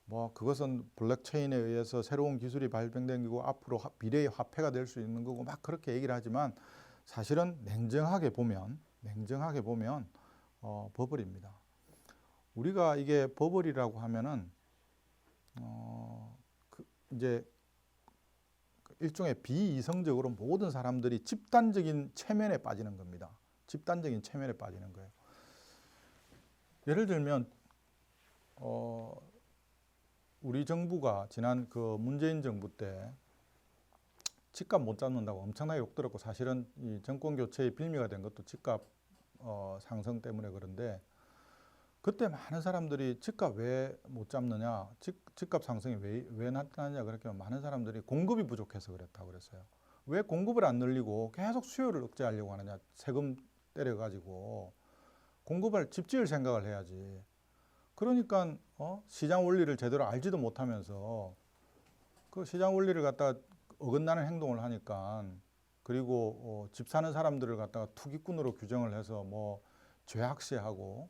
뭐 그것은 블록체인에 의해서 새로운 기술이 발병된 거고 앞으로 미래의 화폐가 될 수 있는 거고 막 그렇게 얘기를 하지만 사실은 냉정하게 보면 버블입니다. 우리가 이게 버블이라고 하면은 이제 일종의 비이성적으로 모든 사람들이 집단적인 체면에 빠지는 겁니다. 집단적인 체면에 빠지는 거예요. 예를 들면 우리 정부가 지난 그 문재인 정부 때 집값 못 잡는다고 엄청나게 욕들었고 사실은 이 정권 교체의 빌미가 된 것도 집값 상승 때문에 그런데 그때 많은 사람들이 집값 왜 못 잡느냐, 집값 상승이 왜 나타나냐 그렇게 많은 사람들이 공급이 부족해서 그랬다고 그랬어요. 왜 공급을 안 늘리고 계속 수요를 억제하려고 하느냐, 세금 때려가지고 집 지을 생각을 해야지. 그러니까 시장 원리를 제대로 알지도 못하면서 그 시장 원리를 갖다가 어긋나는 행동을 하니까 그리고 집 사는 사람들을 갖다가 투기꾼으로 규정을 해서 뭐 죄악시하고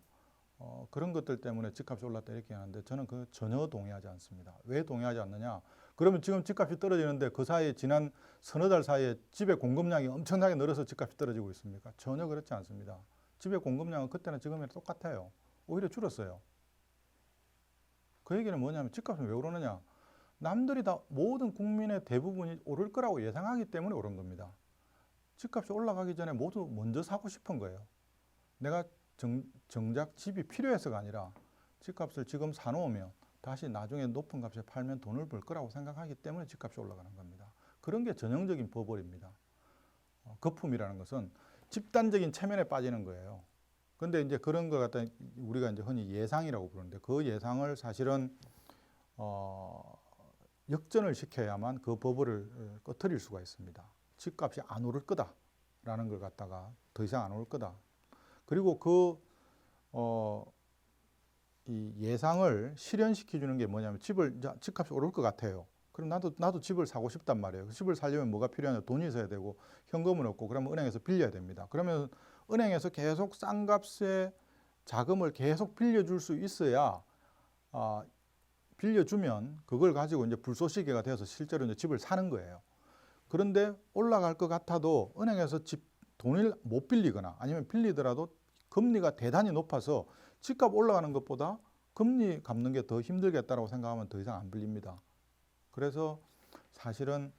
그런 것들 때문에 집값이 올랐다 이렇게 하는데 저는 그 전혀 동의하지 않습니다. 왜 동의하지 않느냐? 그러면 지금 집값이 떨어지는데 그 사이에 지난 서너 달 사이에 집의 공급량이 엄청나게 늘어서 집값이 떨어지고 있습니까? 전혀 그렇지 않습니다. 집의 공급량은 그때나 지금이랑 똑같아요. 오히려 줄었어요. 그 얘기는 뭐냐면 집값은 왜 오르느냐? 남들이 다 모든 국민의 대부분이 오를 거라고 예상하기 때문에 오른 겁니다. 집값이 올라가기 전에 모두 먼저 사고 싶은 거예요. 내가 정작 집이 필요해서가 아니라 집값을 지금 사놓으면 다시 나중에 높은 값에 팔면 돈을 벌 거라고 생각하기 때문에 집값이 올라가는 겁니다. 그런 게 전형적인 버블입니다. 거품이라는 것은 집단적인 체면에 빠지는 거예요. 근데 이제 그런 거 갖다 우리가 이제 흔히 예상이라고 부르는데 그 예상을 사실은 역전을 시켜야만 그 버블을 꺼트릴 수가 있습니다. 집값이 안 오를 거다라는 걸 갖다가 더 이상 안 오를 거다. 그리고 이 예상을 실현시켜 주는 게 뭐냐면 집값이 오를 것 같아요. 그럼 나도 집을 사고 싶단 말이에요. 집을 사려면 뭐가 필요하냐? 돈이 있어야 되고 현금은 없고 그러면 은행에서 빌려야 됩니다. 그러면 은행에서 계속 싼 값에 자금을 계속 빌려줄 수 있어야 빌려주면 그걸 가지고 이제 불쏘시개가 되어서 실제로 이제 집을 사는 거예요. 그런데 올라갈 것 같아도 은행에서 돈을 못 빌리거나 아니면 빌리더라도 금리가 대단히 높아서 집값 올라가는 것보다 금리 갚는 게 더 힘들겠다라고 생각하면 더 이상 안 불립니다. 그래서 사실은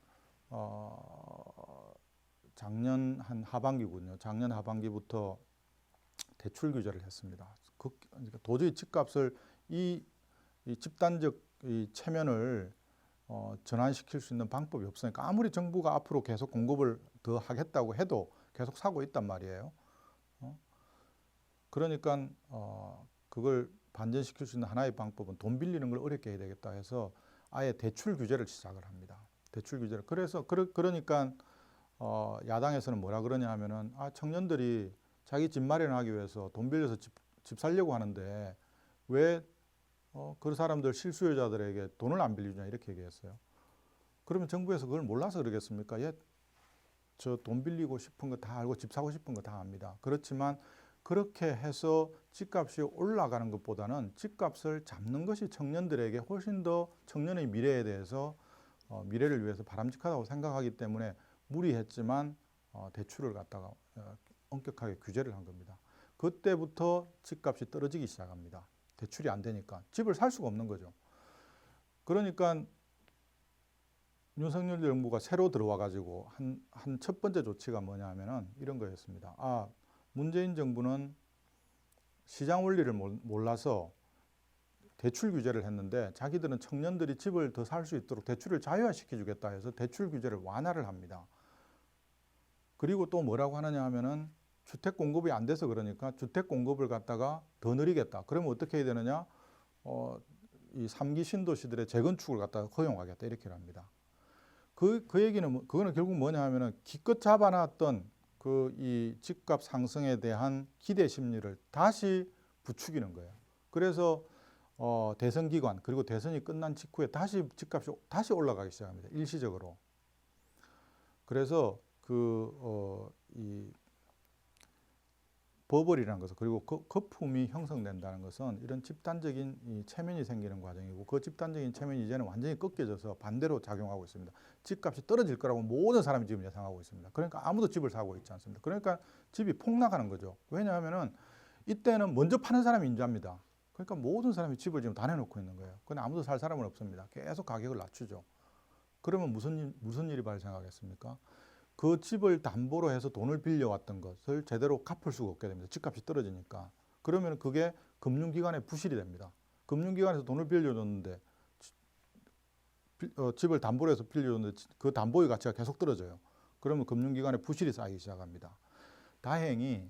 작년 한 하반기군요. 작년 하반기부터 대출 규제를 했습니다. 그러니까 도저히 집값을 이 집단적 이 체면을 전환시킬 수 있는 방법이 없으니까 아무리 정부가 앞으로 계속 공급을 더 하겠다고 해도 계속 사고 있단 말이에요. 그러니까 그걸 반전시킬 수 있는 하나의 방법은 돈 빌리는 걸 어렵게 해야 되겠다 해서 아예 대출 규제를 시작을 합니다. 대출 규제를. 그래서 그러니까 야당에서는 뭐라 그러냐 하면은 청년들이 자기 집 마련하기 위해서 돈 빌려서 집 살려고 하는데 왜 그 사람들 실수요자들에게 돈을 안 빌려주냐 이렇게 얘기했어요. 그러면 정부에서 그걸 몰라서 그러겠습니까? 저 돈 빌리고 싶은 거 다 알고 집 사고 싶은 거 다 압니다. 그렇지만 그렇게 해서 집값이 올라가는 것보다는 집값을 잡는 것이 청년들에게 훨씬 더 청년의 미래에 대해서 미래를 위해서 바람직하다고 생각하기 때문에 무리했지만 대출을 갖다가 엄격하게 규제를 한 겁니다. 그때부터 집값이 떨어지기 시작합니다. 대출이 안 되니까 집을 살 수가 없는 거죠. 그러니까 윤석열 정부가 새로 들어와 가지고 한 첫 번째 조치가 뭐냐 하면은 이런 거였습니다. 문재인 정부는 시장 원리를 몰라서 대출 규제를 했는데 자기들은 청년들이 집을 더 살 수 있도록 대출을 자유화시켜 주겠다 해서 대출 규제를 완화를 합니다. 그리고 또 뭐라고 하느냐 하면은 주택 공급이 안 돼서 그러니까 주택 공급을 갖다가 더 느리겠다. 그러면 어떻게 해야 되느냐? 이 3기 신도시들의 재건축을 갖다가 허용하겠다 이렇게 합니다. 그 얘기는 그거는 결국 뭐냐 하면은 기껏 잡아놨던 이 집값 상승에 대한 기대 심리를 다시 부추기는 거예요. 그래서 대선 기간 그리고 대선이 끝난 직후에 다시 집값이 다시 올라가기 시작합니다. 일시적으로. 그래서 이 버블이라는 것은 그리고 거품이 형성된다는 것은 이런 집단적인 이 체면이 생기는 과정이고 그 집단적인 체면이 이제는 완전히 꺾여져서 반대로 작용하고 있습니다. 집값이 떨어질 거라고 모든 사람이 지금 예상하고 있습니다. 그러니까 아무도 집을 사고 있지 않습니다. 그러니까 집이 폭락하는 거죠. 왜냐하면은 이때는 먼저 파는 사람이 인자입니다. 그러니까 모든 사람이 집을 지금 다 내놓고 있는 거예요. 근데 아무도 살 사람은 없습니다. 계속 가격을 낮추죠. 그러면 무슨 일이 발생하겠습니까? 그 집을 담보로 해서 돈을 빌려왔던 것을 제대로 갚을 수가 없게 됩니다. 집값이 떨어지니까. 그러면 그게 금융기관에 부실이 됩니다. 금융기관에서 돈을 빌려줬는데 집을 담보로 해서 빌려줬는데 그 담보의 가치가 계속 떨어져요. 그러면 금융기관에 부실이 쌓이기 시작합니다. 다행히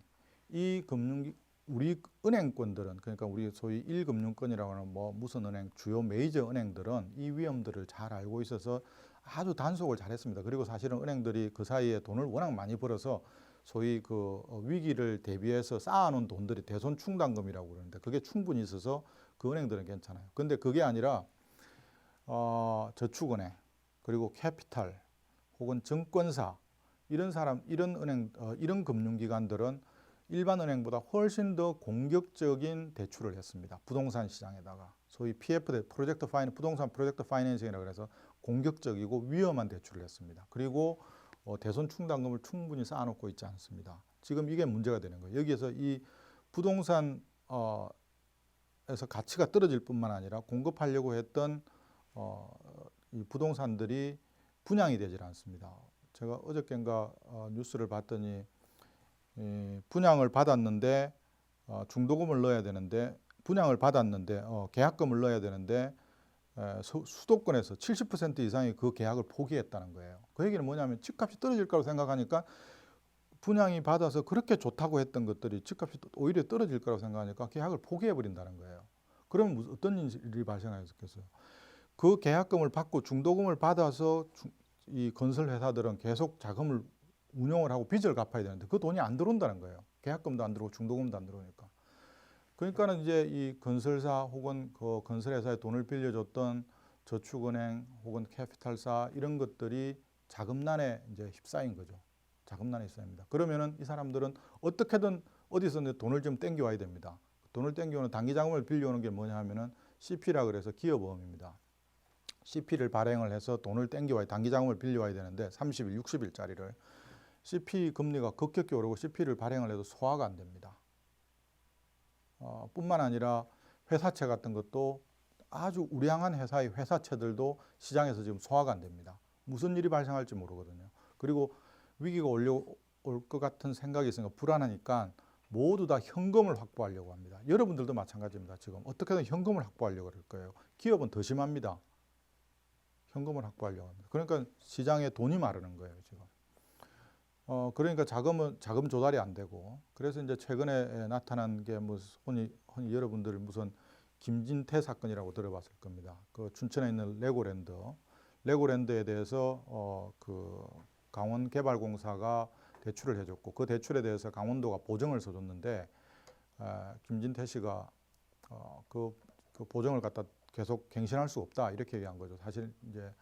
우리 은행권들은 그러니까 우리 소위 1금융권이라고 하는 무슨 은행 주요 메이저 은행들은 이 위험들을 잘 알고 있어서 아주 단속을 잘했습니다. 그리고 사실은 은행들이 그 사이에 돈을 워낙 많이 벌어서 소위 위기를 대비해서 쌓아놓은 돈들이 대손 충당금이라고 그러는데 그게 충분히 있어서 그 은행들은 괜찮아요. 근데 그게 아니라 저축은행 그리고 캐피탈 혹은 증권사 이런 은행 이런 금융기관들은 일반 은행보다 훨씬 더 공격적인 대출을 했습니다. 부동산 시장에다가 소위 PF 부동산 프로젝트 파이낸싱이라고 해서 공격적이고 위험한 대출을 했습니다. 그리고 대손 충당금을 충분히 쌓아놓고 있지 않습니다. 지금 이게 문제가 되는 거예요. 여기에서 이 부동산 에서 가치가 떨어질 뿐만 아니라 공급하려고 했던 이 부동산들이 분양이 되질 않습니다. 제가 어저께인가 뉴스를 봤더니 분양을 받았는데 중도금을 넣어야 되는데 분양을 받았는데 계약금을 넣어야 되는데 수도권에서 70% 이상이 그 계약을 포기했다는 거예요. 그 얘기는 뭐냐면 집값이 떨어질 거라고 생각하니까 분양이 받아서 그렇게 좋다고 했던 것들이 집값이 오히려 떨어질 거라고 생각하니까 계약을 포기해 버린다는 거예요. 그러면 어떤 일이 발생하겠어요? 그 계약금을 받고 중도금을 받아서 이 건설 회사들은 계속 자금을 운용을 하고 빚을 갚아야 되는데 그 돈이 안 들어온다는 거예요. 계약금도 안 들어오고 중도금도 안 들어오니까. 그러니까는 이제 이 건설사 혹은 그 건설회사에 돈을 빌려줬던 저축은행 혹은 캐피탈사 이런 것들이 자금난에 이제 휩싸인 거죠. 자금난에 휩싸입니다. 그러면은 이 사람들은 어떻게든 어디서 돈을 좀 땡겨와야 됩니다. 돈을 땡겨오는 단기 자금을 빌려오는 게 뭐냐 하면은 CP라 그래서 기업보험입니다. CP를 발행을 해서 돈을 땡겨와야 단기 자금을 빌려와야 되는데 30일, 60일짜리를 CP 금리가 급격히 오르고 CP를 발행을 해도 소화가 안 됩니다. 뿐만 아니라 회사채 같은 것도 아주 우량한 회사의 회사채들도 시장에서 지금 소화가 안 됩니다. 무슨 일이 발생할지 모르거든요. 그리고 위기가 올려올 것 같은 생각이 있으니까 불안하니까 모두 다 현금을 확보하려고 합니다. 여러분들도 마찬가지입니다. 지금 어떻게든 현금을 확보하려고 할 거예요. 기업은 더 심합니다. 현금을 확보하려고 합니다. 그러니까 시장에 돈이 마르는 거예요, 지금. 그러니까 자금 조달이 안 되고, 그래서 이제 최근에 나타난 게 흔히 여러분들 무슨 김진태 사건이라고 들어봤을 겁니다. 그 춘천에 있는 레고랜드에 대해서 그 강원개발공사가 대출을 해줬고, 그 대출에 대해서 강원도가 보증을 서줬는데 김진태 씨가 그 보증을 갖다 계속 갱신할 수 없다 이렇게 얘기한 거죠. 사실 이제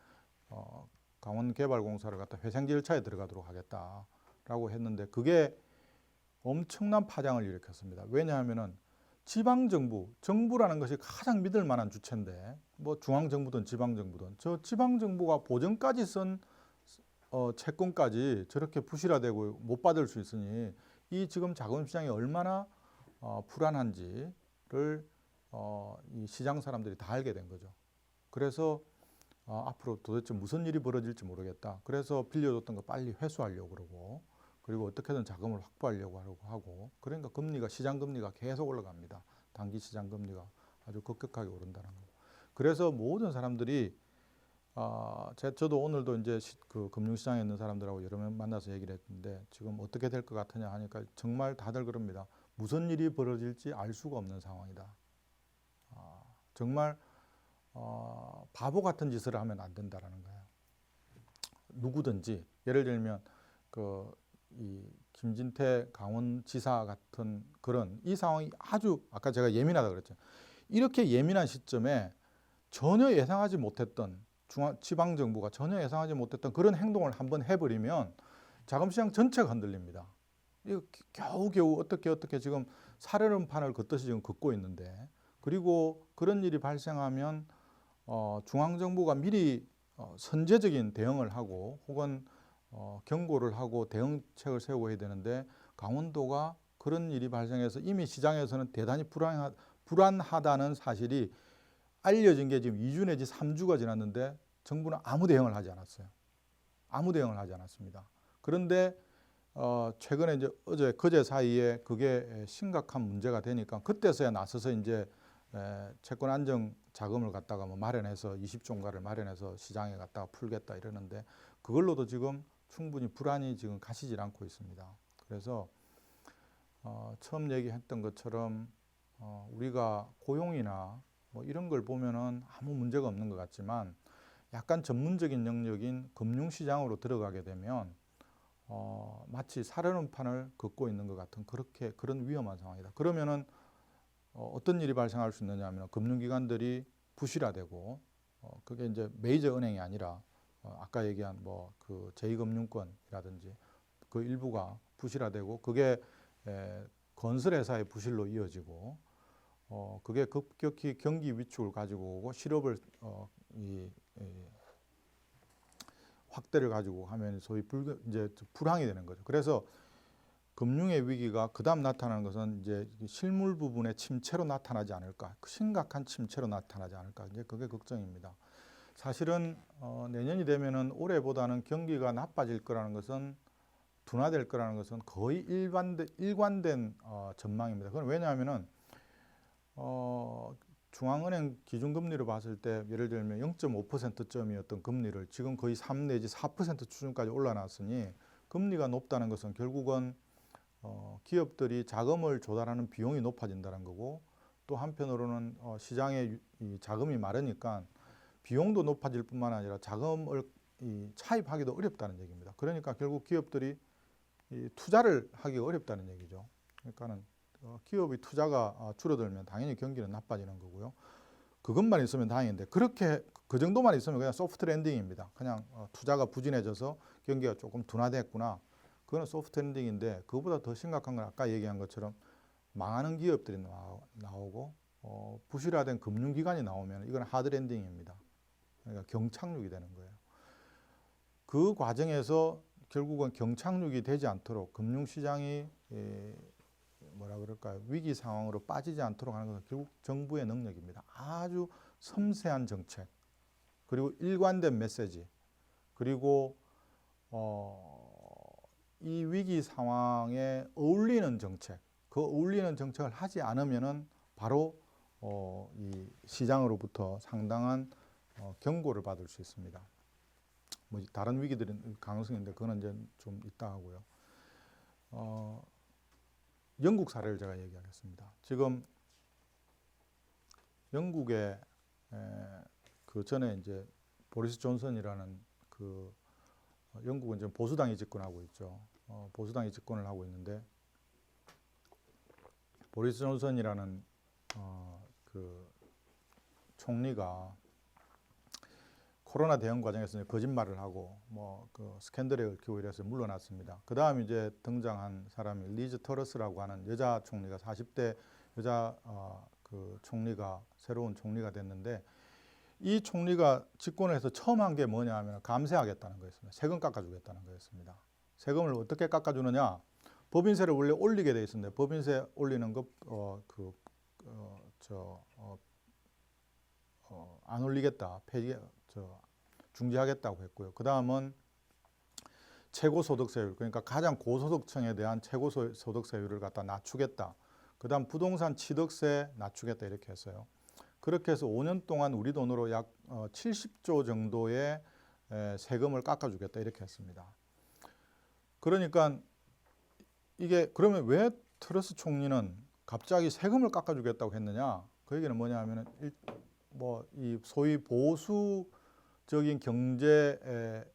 강원개발공사를 갖다 회생 절차에 들어가도록 하겠다라고 했는데 그게 엄청난 파장을 일으켰습니다. 왜냐하면은 정부라는 것이 가장 믿을 만한 주체인데 뭐 중앙정부든 지방정부든 저 지방정부가 보증까지 쓴 채권까지 저렇게 부실화되고 못 받을 수 있으니 이 지금 자금시장이 얼마나 불안한지를 이 시장 사람들이 다 알게 된 거죠. 그래서 앞으로 도대체 무슨 일이 벌어질지 모르겠다. 그래서 빌려줬던 거 빨리 회수하려고 그러고 그리고 어떻게든 자금을 확보하려고 하고 그러니까 시장 금리가 계속 올라갑니다. 단기 시장 금리가 아주 급격하게 오른다는 거. 그래서 모든 사람들이 저도 오늘도 이제 그 금융시장에 있는 사람들하고 여러 명 만나서 얘기를 했는데 지금 어떻게 될 것 같으냐 하니까 정말 다들 그럽니다. 무슨 일이 벌어질지 알 수가 없는 상황이다. 정말 바보 같은 짓을 하면 안 된다라는 거예요. 누구든지 예를 들면 이 김진태 강원지사 같은 그런 이 상황이 아주 아까 제가 예민하다 그랬죠. 이렇게 예민한 시점에 전혀 예상하지 못했던 지방정부가 전혀 예상하지 못했던 그런 행동을 한번 해버리면 자금시장 전체가 흔들립니다. 이거 겨우겨우 어떻게 지금 살얼음판을 걷듯이 지금 걷고 있는데 그리고 그런 일이 발생하면 중앙정부가 미리 선제적인 대응을 하고 혹은 경고를 하고 대응책을 세우고 해야 되는데 강원도가 그런 일이 발생해서 이미 시장에서는 대단히 불안하다는 사실이 알려진 게 지금 2주 내지 3주가 지났는데 정부는 아무 대응을 하지 않았어요. 아무 대응을 하지 않았습니다. 그런데 최근에 이제 그제 사이에 그게 심각한 문제가 되니까 그때서야 나서서 이제 채권 안정 자금을 갖다가 마련해서 20조인가를 마련해서 시장에 갖다가 풀겠다 이러는데 그걸로도 지금 충분히 불안이 지금 가시질 않고 있습니다. 그래서 처음 얘기했던 것처럼 우리가 고용이나 뭐 이런 걸 보면은 아무 문제가 없는 것 같지만 약간 전문적인 영역인 금융시장으로 들어가게 되면 마치 살얼음판을 걷고 있는 것 같은 그런 위험한 상황이다. 그러면은 어떤 일이 발생할 수 있느냐 하면 금융기관들이 부실화되고 그게 이제 메이저 은행이 아니라 아까 얘기한 뭐 그 제2금융권이라든지 그 일부가 부실화되고 그게 건설회사의 부실로 이어지고 그게 급격히 경기 위축을 가지고 오고 실업을 확대를 가지고 하면 소위 이제 불황이 되는 거죠. 그래서 금융의 위기가 그다음 나타나는 것은 이제 실물 부분의 침체로 나타나지 않을까, 심각한 침체로 나타나지 않을까, 이제 그게 걱정입니다. 사실은 내년이 되면은 올해보다는 경기가 나빠질 거라는 것은 둔화될 거라는 것은 거의 일관된 전망입니다. 그건 왜냐하면은 중앙은행 기준금리로 봤을 때 예를 들면 0.5%점이었던 금리를 지금 거의 3 내지 4% 수준까지 올라놨으니 금리가 높다는 것은 결국은 기업들이 자금을 조달하는 비용이 높아진다는 거고 또 한편으로는 시장에 이 자금이 마르니까 비용도 높아질 뿐만 아니라 자금을 차입하기도 어렵다는 얘기입니다. 그러니까 결국 기업들이 투자를 하기가 어렵다는 얘기죠. 그러니까는 기업의 투자가 줄어들면 당연히 경기는 나빠지는 거고요. 그것만 있으면 다행인데 그렇게 그 정도만 있으면 그냥 소프트 랜딩입니다. 그냥 투자가 부진해져서 경기가 조금 둔화됐구나. 그거는 소프트 랜딩인데 그거보다 더 심각한 건 아까 얘기한 것처럼 망하는 기업들이 나오고 부실화된 금융기관이 나오면 이건 하드 랜딩입니다. 그러니까 경착륙이 되는 거예요. 그 과정에서 결국은 경착륙이 되지 않도록 금융시장이 뭐랄까요, 위기 상황으로 빠지지 않도록 하는 것은 결국 정부의 능력입니다. 아주 섬세한 정책, 그리고 일관된 메시지, 그리고 이 위기 상황에 어울리는 정책, 그 어울리는 정책을 하지 않으면은 바로 이 시장으로부터 상당한 경고를 받을 수 있습니다. 뭐 다른 위기들은 가능성인데 그거는 이제 좀 이따 하고요. 영국 사례를 제가 얘기하겠습니다. 지금 영국에 그 전에 이제 보리스 존슨이라는 그 영국은 지금 보수당이 집권하고 있죠. 보수당이 집권을 하고 있는데 보리스 존슨이라는 그 총리가 코로나 대응 과정에서 거짓말을 하고 뭐 그 스캔들에 얽히고 이래서 물러났습니다. 그 다음 이제 등장한 사람이 리즈 트러스라고 하는 여자 총리가 40대 여자 그 총리가 새로운 총리가 됐는데 이 총리가 집권을 해서 처음 한 게 뭐냐 하면 감세하겠다는 거였습니다. 세금 깎아주겠다는 거였습니다. 세금을 어떻게 깎아주느냐? 법인세를 원래 올리게 돼 있었는데 법인세 올리는 거 안 올리겠다, 중지하겠다고 했고요. 그 다음은 최고소득세율, 그러니까 가장 고소득층에 대한 최고소득세율을 갖다 낮추겠다. 그 다음 부동산 취득세 낮추겠다 이렇게 했어요. 그렇게 해서 5년 동안 우리 돈으로 약 70조 정도의 세금을 깎아주겠다 이렇게 했습니다. 그러니까 이게 그러면 왜 트러스 총리는 갑자기 세금을 깎아주겠다고 했느냐? 그 얘기는 뭐냐 하면은 뭐 이 소위 보수적인 경제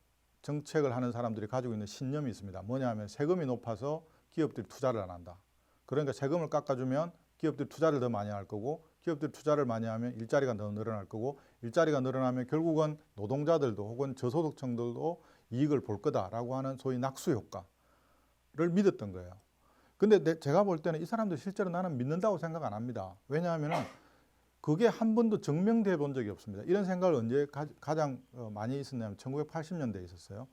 정책을 하는 사람들이 가지고 있는 신념이 있습니다. 뭐냐 하면 세금이 높아서 기업들이 투자를 안 한다. 그러니까 세금을 깎아주면 기업들이 투자를 더 많이 할 거고 기업들이 투자를 많이 하면 일자리가 더 늘어날 거고 일자리가 늘어나면 결국은 노동자들도 혹은 저소득층들도 이익을 볼 거다라고 하는 소위 낙수 효과를 믿었던 거예요. 근데 제가 볼 때는 이 사람들 실제로 나는 믿는다고 생각 안 합니다. 왜냐하면 그게 한 번도 증명돼 본 적이 없습니다. 이런 생각을 언제 가장 많이 있었냐면 1980년대에 있었어요.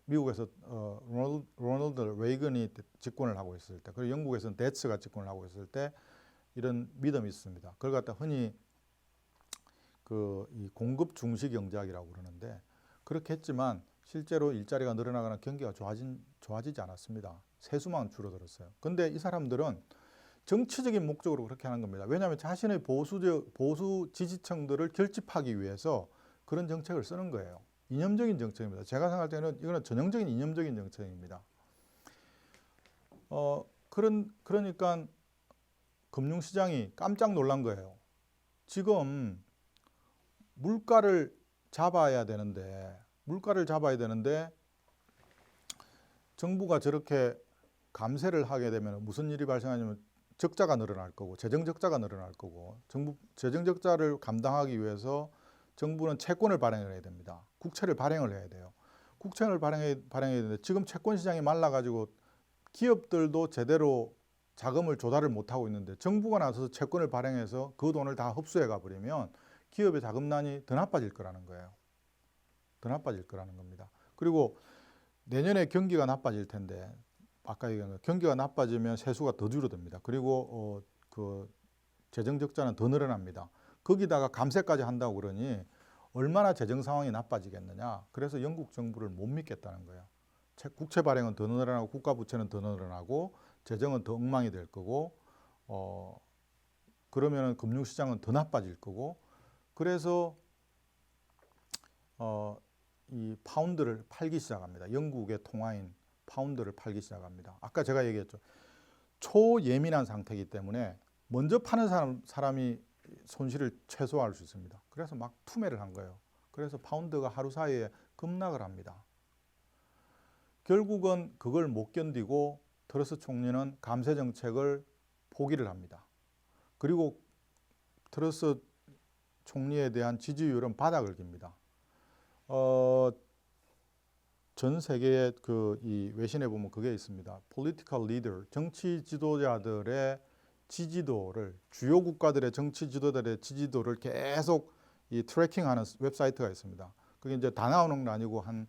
미국에서 로널드 레이건이 집권을 하고 있을 때, 그리고 영국에서는 대츠가 집권을 하고 있을 때 이런 믿음이 있습니다. 그걸 갖다 흔히 이 공급 중시 경제학이라고 그러는데 그렇게 했지만 실제로 일자리가 늘어나거나 경기가 좋아지지 않았습니다. 세수만 줄어들었어요. 근데 이 사람들은 정치적인 목적으로 그렇게 하는 겁니다. 왜냐하면 자신의 보수 지지층들을 결집하기 위해서 그런 정책을 쓰는 거예요. 이념적인 정책입니다. 제가 생각할 때는 이거는 전형적인 이념적인 정책입니다. 그러니까 금융시장이 깜짝 놀란 거예요. 지금 물가를 잡아야 되는데 정부가 저렇게 감세를 하게 되면 무슨 일이 발생하냐면 적자가 늘어날 거고 재정 적자가 늘어날 거고 재정 적자를 감당하기 위해서 정부는 채권을 발행을 해야 됩니다. 국채를 발행을 해야 돼요. 국채를 발행해야 되는데 지금 채권 시장이 말라가지고 기업들도 제대로 자금을 조달을 못하고 있는데 정부가 나서서 채권을 발행해서 그 돈을 다 흡수해 가버리면 기업의 자금난이 더 나빠질 거라는 거예요. 더 나빠질 거라는 겁니다. 그리고 내년에 경기가 나빠질 텐데 아까 얘기한 거 경기가 나빠지면 세수가 더 줄어듭니다. 그리고 그 재정 적자는 더 늘어납니다. 거기다가 감세까지 한다고 그러니 얼마나 재정 상황이 나빠지겠느냐. 그래서 영국 정부를 못 믿겠다는 거예요. 국채 발행은 더 늘어나고 국가 부채는 더 늘어나고 재정은 더 엉망이 될 거고 그러면은 금융시장은 더 나빠질 거고 그래서 이 파운드를 팔기 시작합니다. 영국의 통화인 파운드를 팔기 시작합니다. 아까 제가 얘기했죠. 초예민한 상태이기 때문에 먼저 파는 사람이 손실을 최소화할 수 있습니다. 그래서 막 투매를 한 거예요. 그래서 파운드가 하루 사이에 급락을 합니다. 결국은 그걸 못 견디고 트러스 총리는 감세 정책을 포기를 합니다. 그리고 트러스 총리에 대한 지지율은 바닥을 깁니다. 전 세계의 이 외신에 보면 그게 있습니다. Political leader, 정치 지도자들의 지지도를 주요 국가들의 정치 지도자들의 지지도를 계속 이 트래킹하는 웹사이트가 있습니다. 그게 이제 다 나오는 건 아니고 한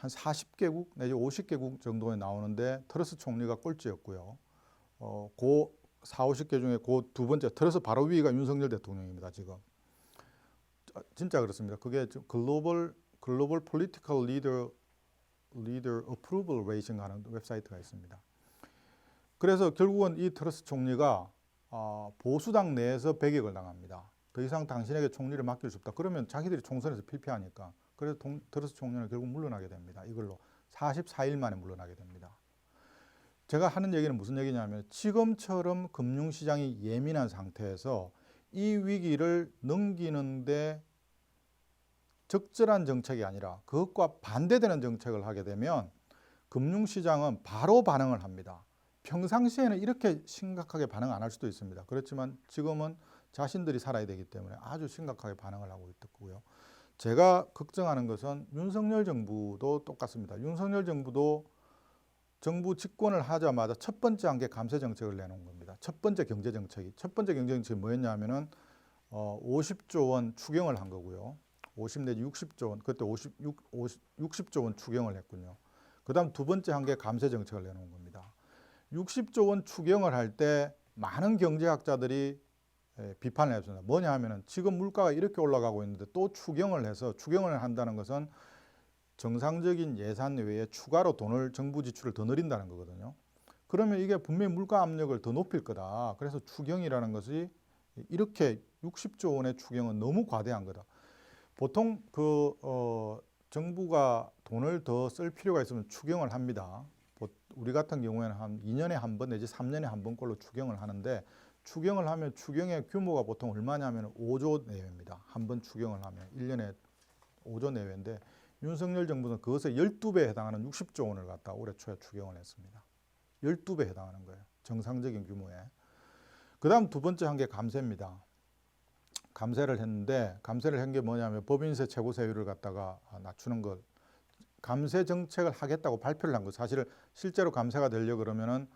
40개국 내지 50개국 정도에 나오는데 트러스 총리가 꼴찌였고요. 고 4, 50개 중에 그 두 번째 틀에서 바로 위가 윤석열 대통령입니다. 지금 진짜 그렇습니다. 그게 글로벌 폴리티컬 리더 어프루벌 레이팅 하는 웹사이트가 있습니다. 그래서 결국은 이 트러스 총리가 보수당 내에서 배격을 당합니다. 더 이상 당신에게 총리를 맡길 수 없다. 그러면 자기들이 총선에서 필패하니까. 그래서 트러스 총리는 결국 물러나게 됩니다. 이걸로 44일 만에 물러나게 됩니다. 제가 하는 얘기는 무슨 얘기냐면 지금처럼 금융시장이 예민한 상태에서 이 위기를 넘기는데 적절한 정책이 아니라 그것과 반대되는 정책을 하게 되면 금융시장은 바로 반응을 합니다. 평상시에는 이렇게 심각하게 반응 안 할 수도 있습니다. 그렇지만 지금은 자신들이 살아야 되기 때문에 아주 심각하게 반응을 하고 있고요. 제가 걱정하는 것은 윤석열 정부도 똑같습니다. 윤석열 정부도 정부 집권을 하자마자 첫 번째 한 게 감세 정책을 내놓은 겁니다. 첫 번째 경제 정책이 뭐였냐면은 50조 원 추경을 한 거고요. 50 내지 60조 원, 그때 60조 원 추경을 했군요. 그 다음 두 번째 한 게 감세 정책을 내놓은 겁니다. 60조 원 추경을 할 때 많은 경제학자들이 비판을 했습니다. 뭐냐 하면은 지금 물가가 이렇게 올라가고 있는데 또 추경을 한다는 것은 정상적인 예산 외에 추가로 정부 지출을 더 늘린다는 거거든요. 그러면 이게 분명히 물가 압력을 더 높일 거다. 그래서 추경이라는 것이 이렇게 60조 원의 추경은 너무 과대한 거다. 보통 정부가 돈을 더 쓸 필요가 있으면 추경을 합니다. 우리 같은 경우에는 한 2년에 한 번 내지 3년에 한 번꼴로 추경을 하는데 추경을 하면 추경의 규모가 보통 얼마냐면 5조 내외입니다. 한 번 추경을 하면 1년에 5조 내외인데 윤석열 정부는 그것에 12배에 해당하는 60조 원을 갖다 올해 초에 추경을 했습니다. 12배에 해당하는 거예요. 정상적인 규모에. 그 다음 두 번째 한 게 감세입니다. 감세를 했는데 감세를 한 게 뭐냐면 법인세 최고세율을 갖다가 낮추는 것. 감세 정책을 하겠다고 발표를 한 거. 사실 실제로 감세가 되려고 그러면은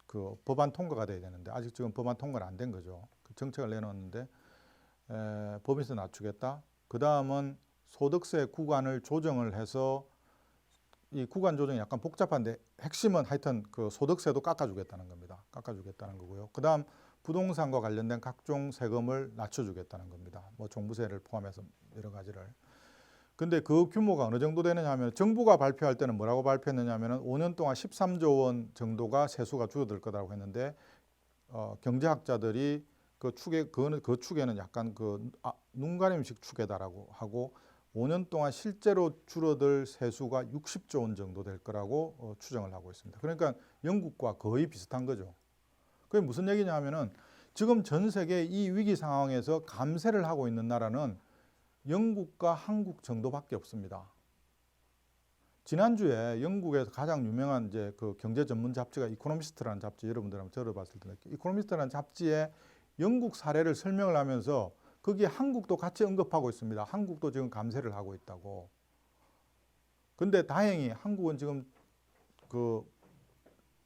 그 법안 통과가 돼야 되는데 아직 지금 법안 통과는 안 된 거죠. 그 정책을 내놓았는데 법인세 낮추겠다. 그 다음은 소득세 구간을 조정을 해서 이 구간 조정이 약간 복잡한데 핵심은 하여튼 그 소득세도 깎아주겠다는 겁니다. 깎아주겠다는 거고요. 그 다음 부동산과 관련된 각종 세금을 낮춰주겠다는 겁니다. 뭐 종부세를 포함해서 여러 가지를. 근데 그 규모가 어느 정도 되느냐 하면 정부가 발표할 때는 뭐라고 발표했느냐 하면 5년 동안 13조 원 정도가 세수가 줄어들 거라고 했는데 경제학자들이 그 축에는 약간 눈가림식 축에다라고 하고 5년 동안 실제로 줄어들 세수가 60조 원 정도 될 거라고 추정을 하고 있습니다. 그러니까 영국과 거의 비슷한 거죠. 그게 무슨 얘기냐 하면은 지금 전 세계 이 위기 상황에서 감세를 하고 있는 나라는 영국과 한국 정도밖에 없습니다. 지난주에 영국에서 가장 유명한 이제 그 경제 전문 잡지가 이코노미스트라는 잡지 여러분들 한번 들어봤을 텐데 이코노미스트라는 잡지에 영국 사례를 설명을 하면서 거기에 한국도 같이 언급하고 있습니다. 한국도 지금 감세를 하고 있다고. 근데 다행히 한국은 지금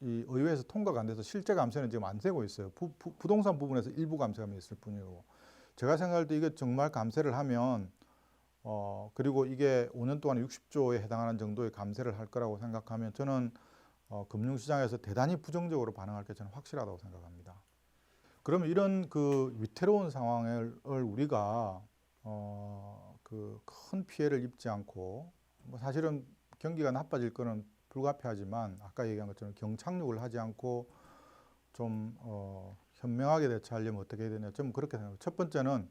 이 의회에서 통과가 안 돼서 실제 감세는 지금 안 되고 있어요. 부동산 부분에서 일부 감세가 있을 뿐이고. 제가 생각할 때 이게 정말 감세를 하면 그리고 이게 5년 동안 60조에 해당하는 정도의 감세를 할 거라고 생각하면 저는 금융시장에서 대단히 부정적으로 반응할 게 저는 확실하다고 생각합니다. 그러면 이런 그 위태로운 상황을 우리가 그 큰 피해를 입지 않고 뭐 사실은 경기가 나빠질 거는 불가피하지만 아까 얘기한 것처럼 경착륙을 하지 않고 좀 현명하게 대처하려면 어떻게 해야 되냐. 좀 그렇게 생각합니다. 첫 번째는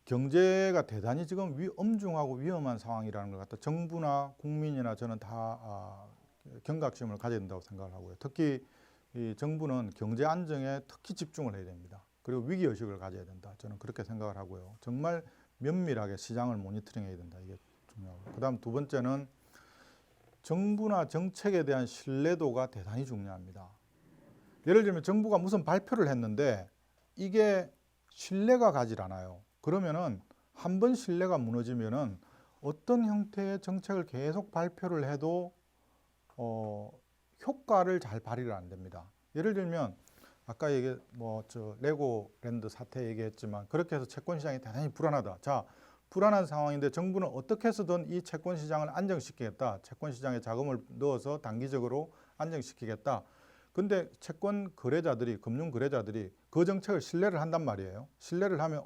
경제가 대단히 지금 엄중하고 위험한 상황이라는 것 같다. 정부나 국민이나 저는 다 경각심을 가져야 된다고 생각을 하고요. 특히 이 정부는 경제 안정에 특히 집중을 해야 됩니다. 그리고 위기의식을 가져야 된다. 저는 그렇게 생각을 하고요. 정말 면밀하게 시장을 모니터링해야 된다. 이게 중요하고. 그 다음 두 번째는 정부나 정책에 대한 신뢰도가 대단히 중요합니다. 예를 들면 정부가 무슨 발표를 했는데 이게 신뢰가 가질 않아요. 그러면은 한 번 신뢰가 무너지면은 어떤 형태의 정책을 계속 발표를 해도 효과를 잘 발휘를 안 됩니다. 예를 들면 아까 레고랜드 사태 얘기했지만 그렇게 해서 채권 시장이 대단히 불안하다. 자, 불안한 상황인데 정부는 어떻게 해서든 이 채권 시장을 안정시키겠다. 채권 시장에 자금을 넣어서 단기적으로 안정시키겠다. 근데 채권 거래자들이, 금융 거래자들이 그 정책을 신뢰를 한단 말이에요. 신뢰를 하면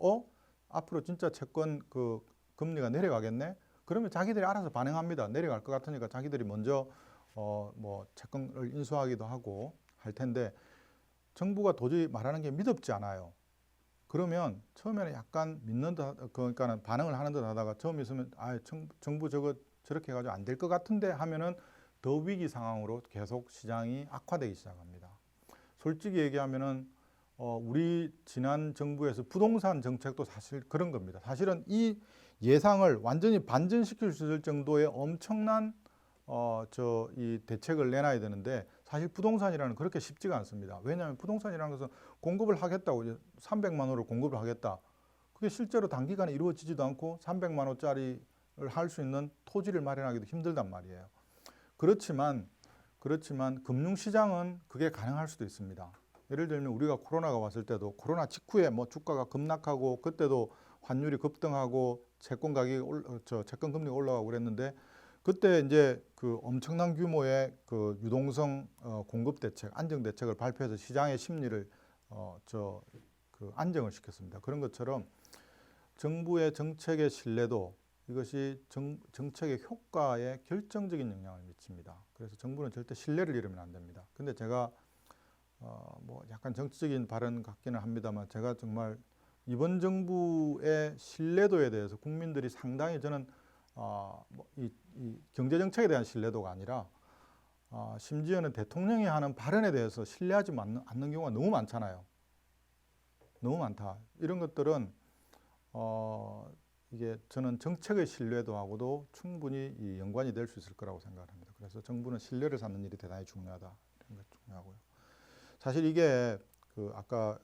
앞으로 진짜 채권 그 금리가 내려가겠네. 그러면 자기들이 알아서 반응합니다. 내려갈 것 같으니까 자기들이 먼저 뭐 채권을 인수하기도 하고 할 텐데, 정부가 도저히 말하는 게 믿op지 않아요. 그러면 처음에는 약간 믿는 듯, 그러니까는 반응을 하는 듯 하다가 처음 있으면 정부 저렇게 해가지고 안 될 것 같은데 하면은 더 위기 상황으로 계속 시장이 악화되기 시작합니다. 솔직히 얘기하면은 우리 지난 정부에서 부동산 정책도 사실 그런 겁니다. 사실은 이 예상을 완전히 반전시킬 수 있을 정도의 엄청난 이 대책을 내놔야 되는데, 사실 부동산이라는 그렇게 쉽지가 않습니다. 왜냐하면 부동산이라는 것은 공급을 하겠다고 300만 호를 공급을 하겠다. 그게 실제로 단기간에 이루어지지도 않고 300만 호짜리를 할 수 있는 토지를 마련하기도 힘들단 말이에요. 그렇지만 금융시장은 그게 가능할 수도 있습니다. 예를 들면 우리가 코로나가 왔을 때도, 코로나 직후에 뭐 주가가 급락하고 그때도 환율이 급등하고 채권 가격이 채권 금리가 올라가고 그랬는데, 그때 이제 그 엄청난 규모의 그 유동성 공급 대책, 안정 대책을 발표해서 시장의 심리를 안정을 시켰습니다. 그런 것처럼 정부의 정책의 신뢰도, 이것이 정책의 효과에 결정적인 영향을 미칩니다. 그래서 정부는 절대 신뢰를 잃으면 안 됩니다. 근데 제가 뭐 약간 정치적인 발언 같기는 합니다만, 제가 정말 이번 정부의 신뢰도에 대해서 국민들이 상당히, 저는 이 경제 정책에 대한 신뢰도가 아니라 심지어는 대통령이 하는 발언에 대해서 신뢰하지 않는 경우가 너무 많잖아요. 너무 많다. 이런 것들은 이게 저는 정책의 신뢰도하고도 충분히 연관이 될 수 있을 거라고 생각을 합니다. 그래서 정부는 신뢰를 쌓는 일이 대단히 중요하다. 이런 것 중요하고요. 사실 이게 그 아까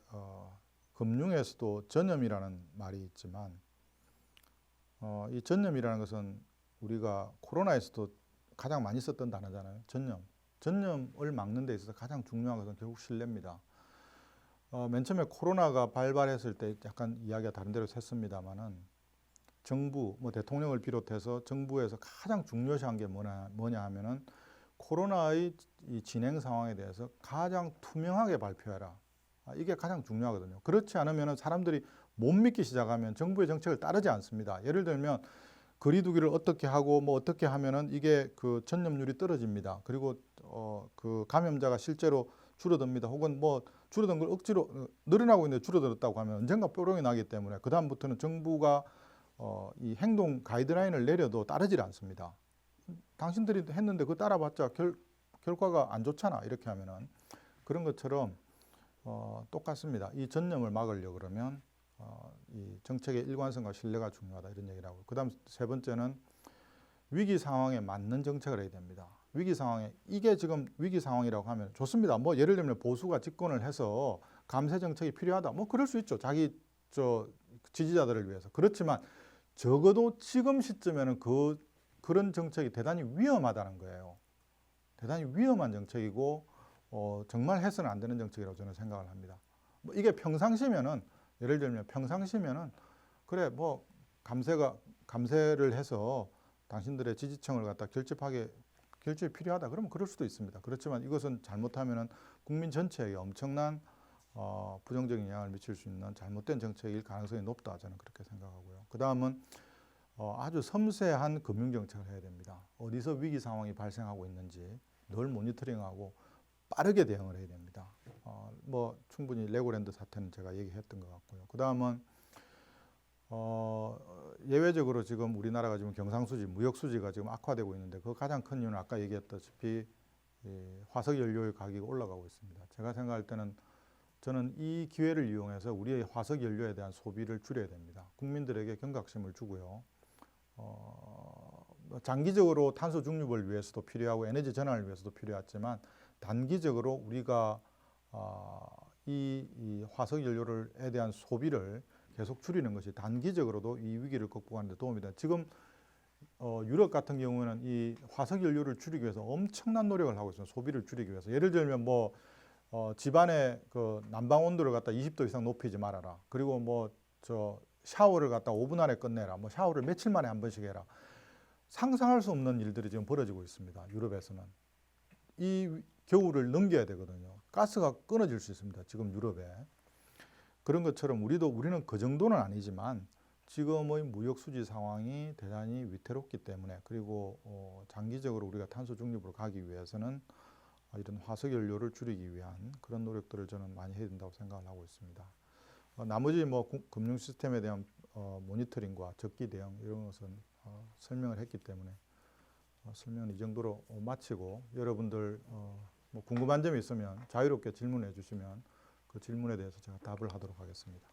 금융에서도 전념이라는 말이 있지만, 이 전념이라는 것은 우리가 코로나에서도 가장 많이 썼던 단어잖아요. 전념을 막는 데 있어서 가장 중요한 것은 결국 신뢰입니다. 맨 처음에 코로나가 발발했을 때 약간 이야기가 다른 데로 샜습니다만은, 정부, 뭐 대통령을 비롯해서 정부에서 가장 중요시한 게 뭐냐 하면은, 코로나의 이 진행 상황에 대해서 가장 투명하게 발표해라. 이게 가장 중요하거든요. 그렇지 않으면 사람들이 못 믿기 시작하면 정부의 정책을 따르지 않습니다. 예를 들면 거리두기를 어떻게 하고 뭐 어떻게 하면은 이게 그 전염률이 떨어집니다. 그리고 그 감염자가 실제로 줄어듭니다. 혹은 뭐 줄어든 걸 억지로 늘어나고 있는데 줄어들었다고 하면 언젠가 뾰롱이 나기 때문에 그 다음부터는 정부가 이 행동 가이드라인을 내려도 따르질 않습니다. 당신들이 했는데 그거 따라봤자 결과가 안 좋잖아. 이렇게 하면은, 그런 것처럼 똑같습니다. 이 전염을 막으려고 그러면 이 정책의 일관성과 신뢰가 중요하다, 이런 얘기를 하고, 그다음 세 번째는 위기 상황에 맞는 정책을 해야 됩니다. 위기 상황에, 이게 지금 위기 상황이라고 하면 좋습니다. 뭐 예를 들면 보수가 집권을 해서 감세 정책이 필요하다, 뭐 그럴 수 있죠. 자기 지지자들을 위해서. 그렇지만 적어도 지금 시점에는 그런 정책이 대단히 위험하다는 거예요. 대단히 위험한 정책이고 정말 해서는 안 되는 정책이라고 저는 생각을 합니다. 뭐 이게 평상시면은, 예를 들면 평상시면은 그래 뭐 감세를 해서 당신들의 지지층을 갖다 결집이 필요하다, 그러면 그럴 수도 있습니다. 그렇지만 이것은 잘못하면은 국민 전체에게 엄청난 부정적인 영향을 미칠 수 있는 잘못된 정책일 가능성이 높다, 저는 그렇게 생각하고요. 그 다음은 아주 섬세한 금융 정책을 해야 됩니다. 어디서 위기 상황이 발생하고 있는지 늘 모니터링하고 빠르게 대응을 해야 됩니다. 뭐 충분히 레고랜드 사태는 제가 얘기했던 것 같고요. 그 다음은 예외적으로 지금 우리나라가 지금 경상수지, 무역수지가 지금 악화되고 있는데, 그 가장 큰 이유는 아까 얘기했다시피 화석연료의 가격이 올라가고 있습니다. 제가 생각할 때는 저는 이 기회를 이용해서 우리의 화석연료에 대한 소비를 줄여야 됩니다. 국민들에게 경각심을 주고요. 장기적으로 탄소 중립을 위해서도 필요하고 에너지 전환을 위해서도 필요하지만, 단기적으로 우리가 이 화석연료에 대한 소비를 계속 줄이는 것이 단기적으로도 이 위기를 극복하는 데 도움이 됩니다. 지금 유럽 같은 경우는 이 화석연료를 줄이기 위해서 엄청난 노력을 하고 있습니다. 소비를 줄이기 위해서. 예를 들면 뭐 집안의 그 난방 온도를 갖다 20도 이상 높이지 말아라. 그리고 뭐 샤워를 갖다 5분 안에 끝내라. 뭐 샤워를 며칠 만에 한 번씩 해라. 상상할 수 없는 일들이 지금 벌어지고 있습니다. 유럽에서는. 이 겨울을 넘겨야 되거든요. 가스가 끊어질 수 있습니다. 지금 유럽에. 그런 것처럼 우리는 그 정도는 아니지만 지금의 무역 수지 상황이 대단히 위태롭기 때문에, 그리고 장기적으로 우리가 탄소 중립으로 가기 위해서는 이런 화석 연료를 줄이기 위한 그런 노력들을 저는 많이 해야 된다고 생각을 하고 있습니다. 나머지 뭐 금융 시스템에 대한 모니터링과 적기 대응 이런 것은 설명을 했기 때문에 설명은 이 정도로 마치고, 여러분들 뭐 궁금한 점이 있으면 자유롭게 질문해 주시면 그 질문에 대해서 제가 답을 하도록 하겠습니다.